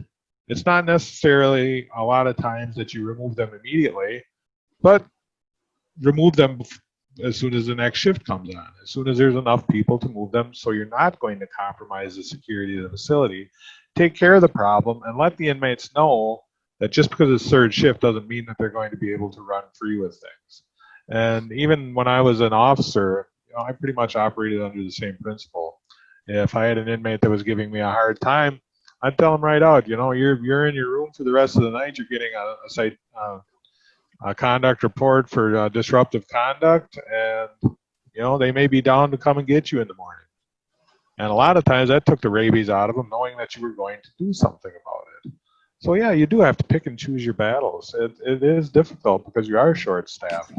It's not necessarily a lot of times that you remove them immediately, but remove them as soon as the next shift comes on, as soon as there's enough people to move them, so you're not going to compromise the security of the facility. Take care of the problem and let the inmates know that just because it's third shift doesn't mean that they're going to be able to run free with things. And even when I was an officer, you know, I pretty much operated under the same principle. If I had an inmate that was giving me a hard time, I'd tell him right out, you know, you're in your room for the rest of the night. You're getting a conduct report for disruptive conduct, and you know they may be down to come and get you in the morning. And a lot of times that took the rabies out of them, knowing that you were going to do something about it. So yeah, you do have to pick and choose your battles. It is difficult because you are short-staffed.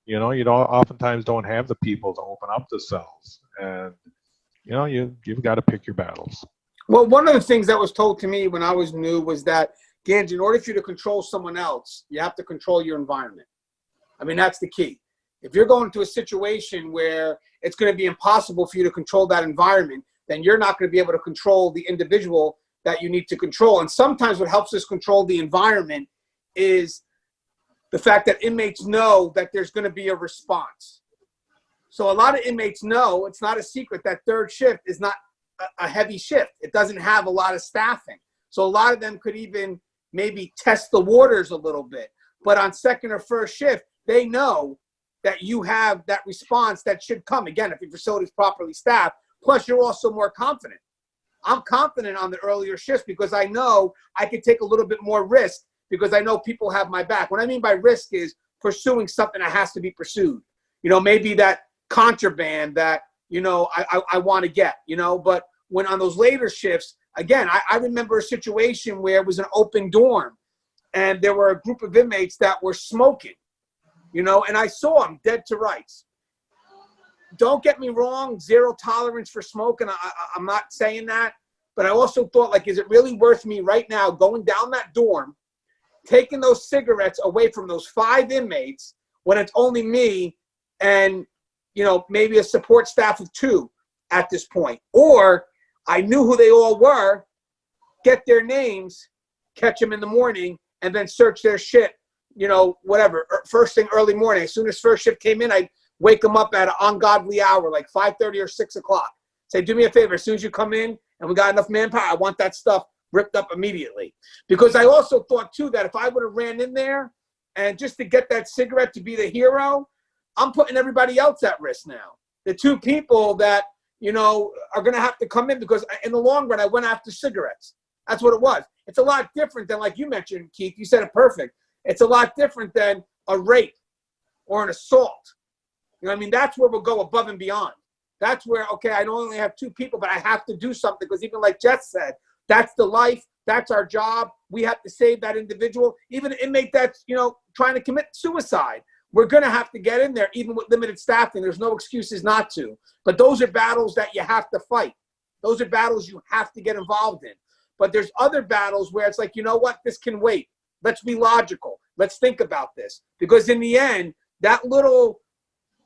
You know, you oftentimes don't have the people to open up the cells, and you know you've got to pick your battles. Well, one of the things that was told to me when I was new was that, Gangi, in order for you to control someone else, you have to control your environment. I mean, that's the key. If you're going to a situation where it's going to be impossible for you to control that environment, then you're not going to be able to control the individual that you need to control. And sometimes what helps us control the environment is the fact that inmates know that there's going to be a response. So a lot of inmates know, it's not a secret, that third shift is not a heavy shift. It doesn't have a lot of staffing. So a lot of them could even maybe test the waters a little bit. But on second or first shift, they know that you have that response that should come. Again, if your facility is properly staffed, plus you're also more confident. I'm confident on the earlier shifts because I know I can take a little bit more risk because I know people have my back. What I mean by risk is pursuing something that has to be pursued. You know, maybe that contraband that, you know, I want to get, you know, but when on those later shifts, again, I remember a situation where it was an open dorm and there were a group of inmates that were smoking, you know, and I saw them dead to rights. Don't get me wrong, zero tolerance for smoke, and I'm not saying that, but I also thought, like, is it really worth me right now going down that dorm, taking those cigarettes away from those 5 inmates when it's only me and, you know, maybe a support staff of 2 at this point? Or I knew who they all were, get their names, catch them in the morning, and then search their shit, you know, whatever, first thing early morning. As soon as first shift came in, I'd wake them up at an ungodly hour, like 5:30 or 6 o'clock. Say, do me a favor, as soon as you come in and we got enough manpower, I want that stuff ripped up immediately. Because I also thought, too, that if I would have ran in there and just to get that cigarette to be the hero, I'm putting everybody else at risk now. The 2 people that, you know, are going to have to come in because in the long run, I went after cigarettes. That's what it was. It's a lot different than, like you mentioned, Keith, you said it perfect. It's a lot different than a rape or an assault. You know what I mean? That's where we'll go above and beyond. That's where, okay, I don't only have 2 people, but I have to do something because even like Jess said, that's the life. That's our job. We have to save that individual. Even an inmate that's, you know, trying to commit suicide. We're going to have to get in there, even with limited staffing. There's no excuses not to. But those are battles that you have to fight. Those are battles you have to get involved in. But there's other battles where it's like, you know what? This can wait. Let's be logical. Let's think about this. Because in the end, that little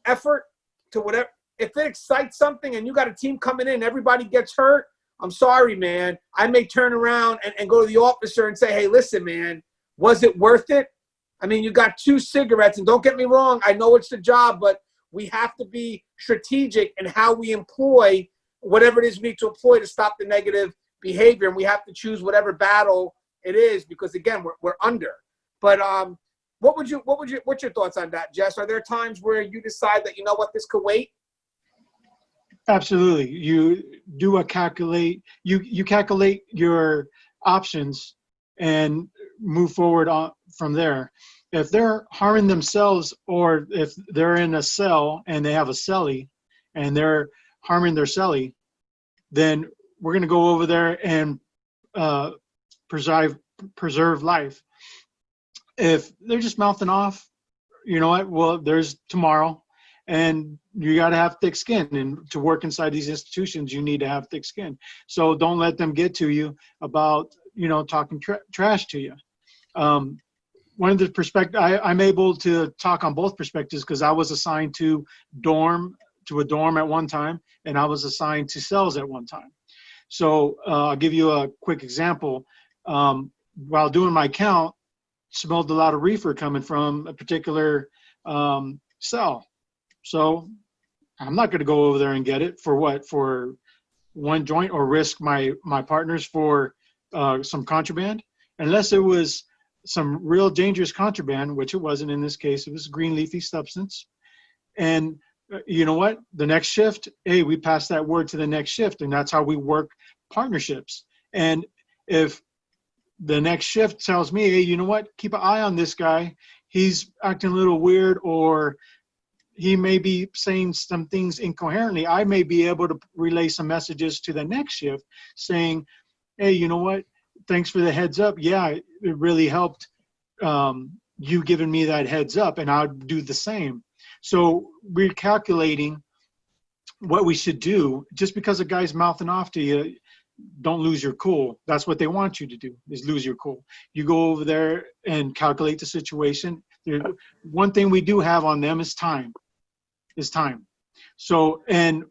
effort to whatever, if it excites something and you got a team coming in, everybody gets hurt, I'm sorry, man. I may turn around and go to the officer and say, hey, listen, man, was it worth it? I mean, you got 2 cigarettes, and don't get me wrong, I know it's the job, but we have to be strategic in how we employ whatever it is we need to employ to stop the negative behavior, and we have to choose whatever battle it is because, again, we're under. But what's your thoughts on that, Jess? Are there times where you decide that, you know what, this could wait? Absolutely. You do you calculate your options and move forward from there. If they're harming themselves or if they're in a cell and they have a cellie and they're harming their cellie, then we're going to go over there and preserve life. If they're just mouthing off, you know what, well, there's tomorrow. And you got to have thick skin. And to work inside these institutions, you need to have thick skin. So don't let them get to you about, you know, talking trash to you. one of the perspective, I'm able to talk on both perspectives because I was assigned to a dorm at one time, and I was assigned to cells at one time. So I'll give you a quick example. While doing my count, smelled a lot of reefer coming from a particular cell. So I'm not going to go over there and get it for what? For one joint, or risk my partners for some contraband, unless it was some real dangerous contraband, which it wasn't in this case. It was green leafy substance. And you know what? The next shift, hey, we pass that word to the next shift, and that's how we work partnerships. And if the next shift tells me, hey, you know what? Keep an eye on this guy. He's acting a little weird, or he may be saying some things incoherently. I may be able to relay some messages to the next shift saying, hey, you know what? Thanks for the heads up. Yeah, it really helped you giving me that heads up, and I'll do the same. So we're calculating what we should do. Just because a guy's mouthing off to you, don't lose your cool. That's what they want you to do, is lose your cool. You go over there and calculate the situation. One thing we do have on them is time. So, and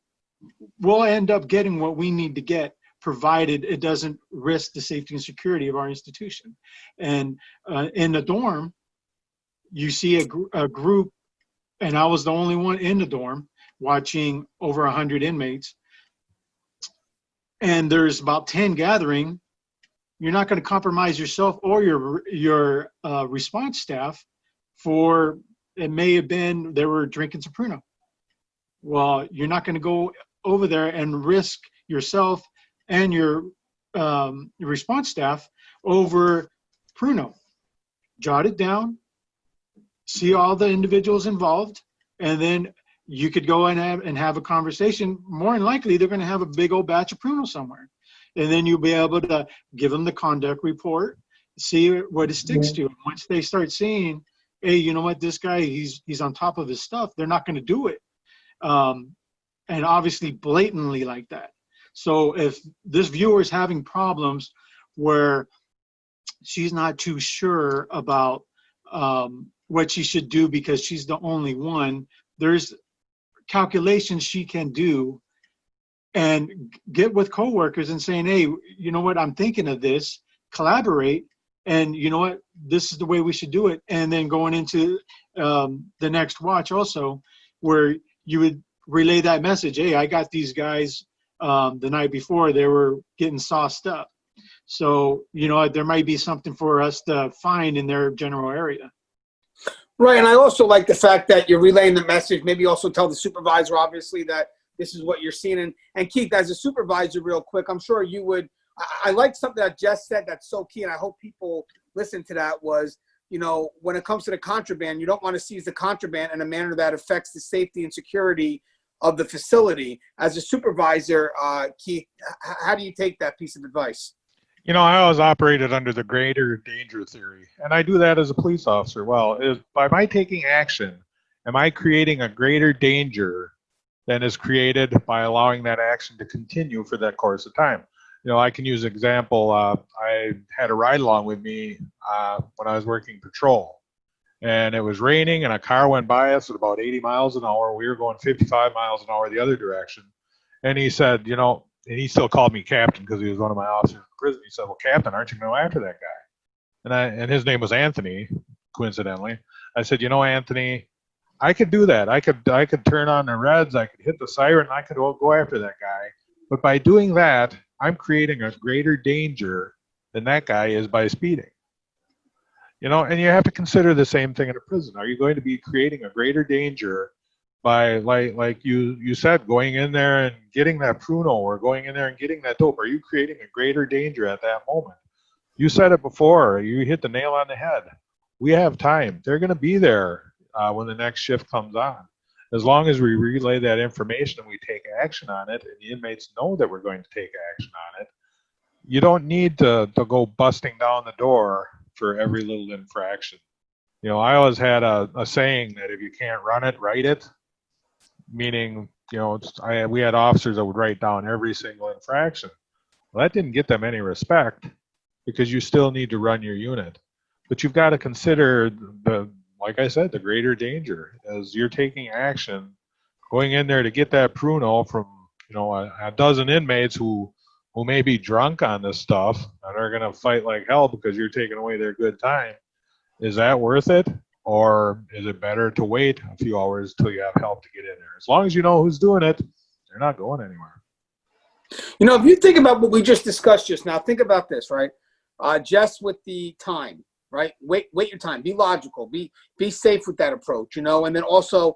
we'll end up getting what we need to get, provided it doesn't risk the safety and security of our institution. And in the dorm, you see a group, and I was the only one in the dorm watching over 100 inmates. And there's about 10 gathering. You're not going to compromise yourself or your response staff for, it may have been they were drinking some Pruno. Well, you're not going to go over there and risk yourself and your response staff over Pruno. Jot it down, see all the individuals involved, and then you could go and have a conversation. More than likely, they're going to have a big old batch of Pruno somewhere. And then you'll be able to give them the conduct report, see what it sticks to. Once they start seeing, hey, you know what, this guy, he's on top of his stuff, they're not going to do it. And obviously blatantly like that. So if this viewer is having problems where she's not too sure about what she should do because she's the only one, there's calculations she can do and get with coworkers and saying, hey, you know what, I'm thinking of this, collaborate, and you know what, this is the way we should do it. And then going into the next watch also, where you would relay that message, hey, I got these guys the night before, they were getting sauced up. So, you know, there might be something for us to find in their general area. Right, and I also like the fact that you're relaying the message. Maybe also tell the supervisor, obviously, that this is what you're seeing. And Keith, as a supervisor, real quick, I'm sure you would, I like something that Jess said that's so key, and I hope people listen to that, was, you know, when it comes to the contraband, you don't want to seize the contraband in a manner that affects the safety and security of the facility. As a supervisor, Keith, how do you take that piece of advice? You know, I always operated under the greater danger theory, and I do that as a police officer. Well, by my taking action, am I creating a greater danger than is created by allowing that action to continue for that course of time? You know, I can use an example. I had a ride along with me when I was working patrol, and it was raining, and a car went by us at about 80 miles an hour. We were going 55 miles an hour the other direction, and he said, you know, and he still called me captain because he was one of my officers in prison. He said, well, Captain, aren't you going to go after that guy? And his name was Anthony, coincidentally. I said, you know, Anthony, I could do that. I could turn on the reds. I could hit the siren. I could go after that guy. But by doing that, I'm creating a greater danger than that guy is by speeding. You know, and you have to consider the same thing in a prison. Are you going to be creating a greater danger by, like you said, going in there and getting that Pruno, or going in there and getting that dope? Are you creating a greater danger at that moment? You said it before. You hit the nail on the head. We have time. They're going to be there when the next shift comes on. As long as we relay that information and we take action on it, and the inmates know that we're going to take action on it, you don't need to go busting down the door for every little infraction. You know, I always had a saying that if you can't run it, write it. Meaning, you know, we had officers that would write down every single infraction. Well, that didn't get them any respect, because you still need to run your unit. But you've got to consider like I said, the greater danger as you're taking action, going in there to get that pruno from, a dozen inmates who may be drunk on this stuff and are going to fight like hell because you're taking away their good time. Is that worth it? Or is it better to wait a few hours till you have help to get in there? As long as you know who's doing it, they're not going anywhere. If you think about what we just discussed just now, think about this, right? Just with the time, right? Wait your time. Be logical. Be safe with that approach, and then also,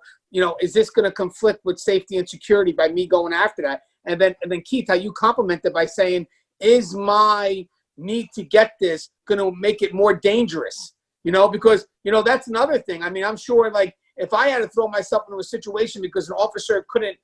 is this going to conflict with safety and security by me going after that? And then Keith, how you compliment it by saying, is my need to get this going to make it more dangerous? Because that's another thing. I mean, I'm sure, like, if I had to throw myself into a situation because an officer couldn't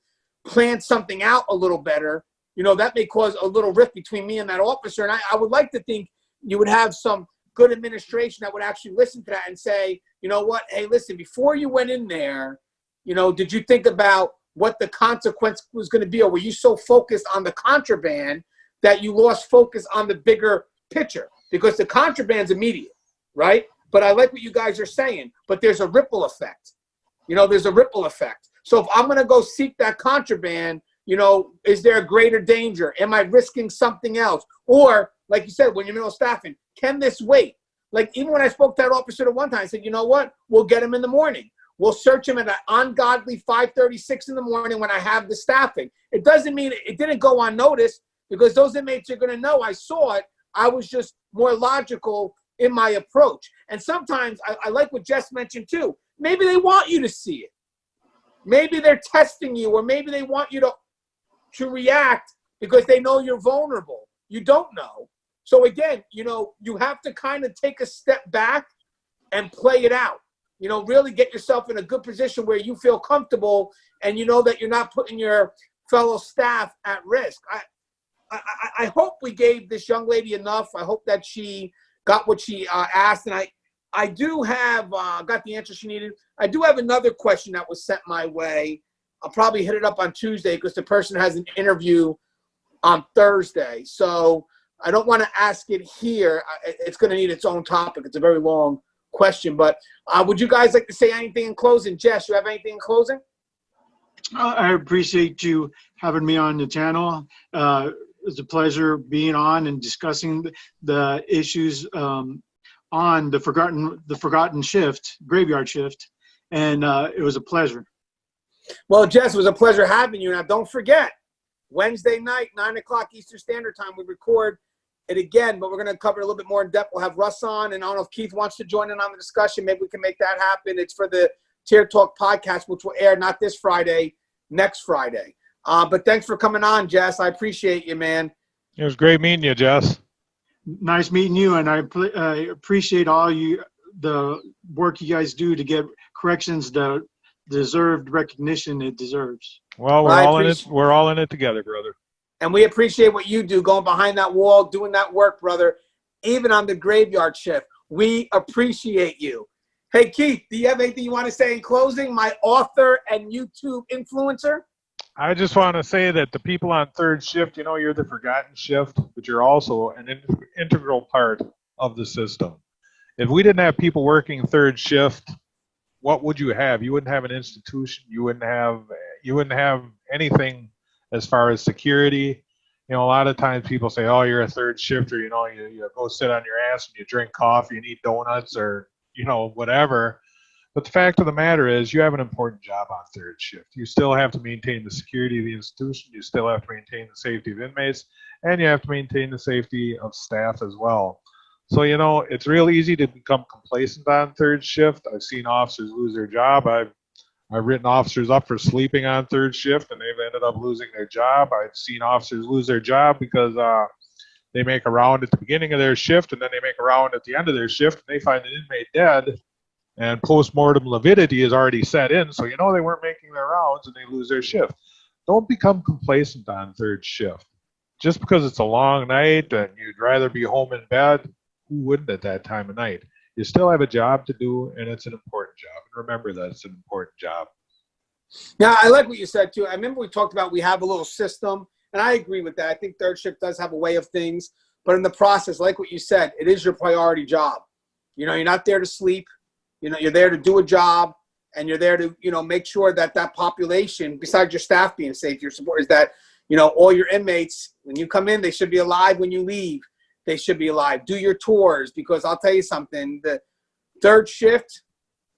plan something out a little better, that may cause a little rift between me and that officer. And I would like to think you would have some good administration that would actually listen to that and say, you know what, hey, listen, before you went in there, did you think about what the consequence was going to be? Or were you so focused on the contraband that you lost focus on the bigger picture? Because the contraband's immediate, right? But I like what you guys are saying, but there's a ripple effect. There's a ripple effect. So if I'm going to go seek that contraband, is there a greater danger? Am I risking something else? Or, like you said, when you're middle staffing, can this wait? Like, even when I spoke to that officer the one time, I said, you know what? We'll get him in the morning. We'll search him at an ungodly 5:36 in the morning when I have the staffing. It doesn't mean it didn't go unnoticed, because those inmates are going to know I saw it. I was just more logical in my approach. And sometimes I like what Jess mentioned too. Maybe they want you to see it. Maybe they're testing you, or maybe they want you to react because they know you're vulnerable. You don't know. So again, you have to kind of take a step back and play it out. Really get yourself in a good position where you feel comfortable and you know that you're not putting your fellow staff at risk. I hope we gave this young lady enough. I hope that she got what she asked, and I do have got the answer she needed. I do have another question that was sent my way. I'll probably hit it up on Tuesday because the person has an interview on Thursday. So I don't want to ask it here. It's going to need its own topic. It's a very long question. But would you guys like to say anything in closing? Jess, you have anything in closing? I appreciate you having me on the channel. It's a pleasure being on and discussing the issues on the forgotten shift, graveyard shift, and it was a pleasure. Well, Jess, it was a pleasure having you. Now, don't forget, Wednesday night, 9 o'clock Eastern Standard Time, we record it again, but we're going to cover it a little bit more in depth. We'll have Russ on, and I don't know if Keith wants to join in on the discussion. Maybe we can make that happen. It's for the Tier Talk podcast, which will air not this Friday, next Friday. But thanks for coming on, Jess. I appreciate you, man. It was great meeting you, Jess. Nice meeting you, and I appreciate all the work you guys do to get corrections the deserved recognition it deserves. Well, we're all in it together, brother. And we appreciate what you do, going behind that wall, doing that work, brother, even on the graveyard shift. We appreciate you. Hey, Keith, do you have anything you want to say in closing, my author and YouTube influencer? I just want to say that the people on third shift, you're the forgotten shift, but you're also an integral part of the system. If we didn't have people working third shift, what would you have? You wouldn't have an institution. You wouldn't have anything as far as security. A lot of times people say, oh, you're a third shifter. You go sit on your ass and you drink coffee and eat donuts or, whatever. But the fact of the matter is you have an important job on third shift. You still have to maintain the security of the institution. You still have to maintain the safety of inmates, and you have to maintain the safety of staff as well. So, it's real easy to become complacent on third shift. I've seen officers lose their job. I've written officers up for sleeping on third shift, and they've ended up losing their job. I've seen officers lose their job because they make a round at the beginning of their shift, and then they make a round at the end of their shift, and they find an inmate dead, and post-mortem lividity is already set in, so they weren't making their rounds, and they lose their shift. Don't become complacent on third shift. Just because it's a long night and you'd rather be home in bed, who wouldn't at that time of night? You still have a job to do, and it's an important job. And remember that it's an important job. Yeah, I like what you said, too. I remember we talked about we have a little system, and I agree with that. I think third shift does have a way of things. But in the process, like what you said, it is your priority job. You know, you're not there to sleep. You know, you're there to do a job, and you're there to, you know, make sure that that population, besides your staff being safe, your support is that, you know, all your inmates, when you come in, they should be alive. When you leave, they should be alive. Do your tours, because I'll tell you something, the third shift,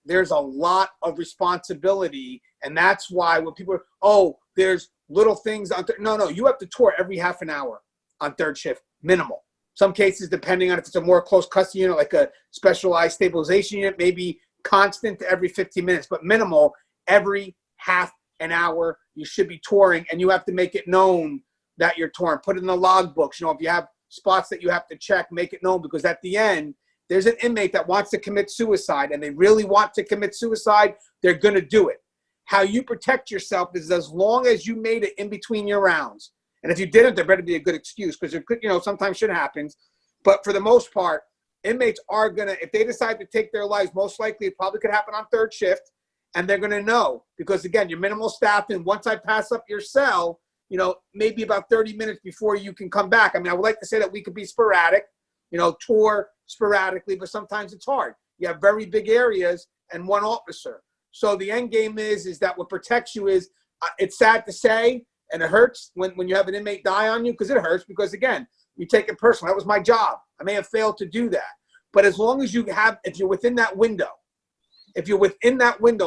there's a lot of responsibility. And that's why when people are, oh, there's little things on no, you have to tour every half an hour on third shift, minimal. Some cases, depending on if it's a more close custody unit, like a specialized stabilization unit, maybe constant every 15 minutes, but minimal every half an hour. You should be touring, and you have to make it known that you're touring. Put it in the log books. You know, if you have spots that you have to check, make it known, because at the end, there's an inmate that wants to commit suicide, and they really want to commit suicide, they're going to do it. How you protect yourself is as long as you made it in between your rounds. And if you didn't, there better be a good excuse, because there could, you know, sometimes shit happens. But for the most part, inmates are going to, if they decide to take their lives, most likely it probably could happen on third shift. And they're going to know, because again, your minimal staffing, once I pass up your cell, you know, maybe about 30 minutes before you can come back. I mean, I would like to say that we could be sporadic, you know, tour sporadically, but sometimes it's hard. You have very big areas and one officer. So the end game is that what protects you is, it's sad to say, and it hurts when you have an inmate die on you, because it hurts, because again, you take it personal. That was my job. I may have failed to do that. But as long as you have, if you're within that window,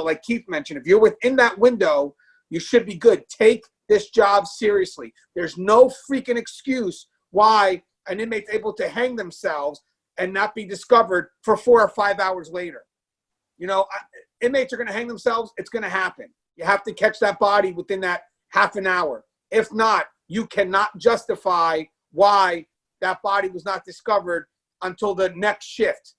like Keith mentioned, if you're within that window, you should be good. Take this job seriously. There's no freaking excuse why an inmate's able to hang themselves and not be discovered for 4 or 5 hours later. You know, inmates are going to hang themselves. It's going to happen. You have to catch that body within that half an hour. If not, you cannot justify why that body was not discovered until the next shift.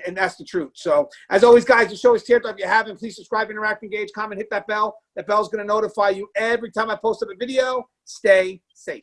And that's the truth. So, as always, guys, the show is Tear Talk. If you haven't, please subscribe, interact, engage, comment, hit that bell. That bell is going to notify you every time I post up a video. Stay safe.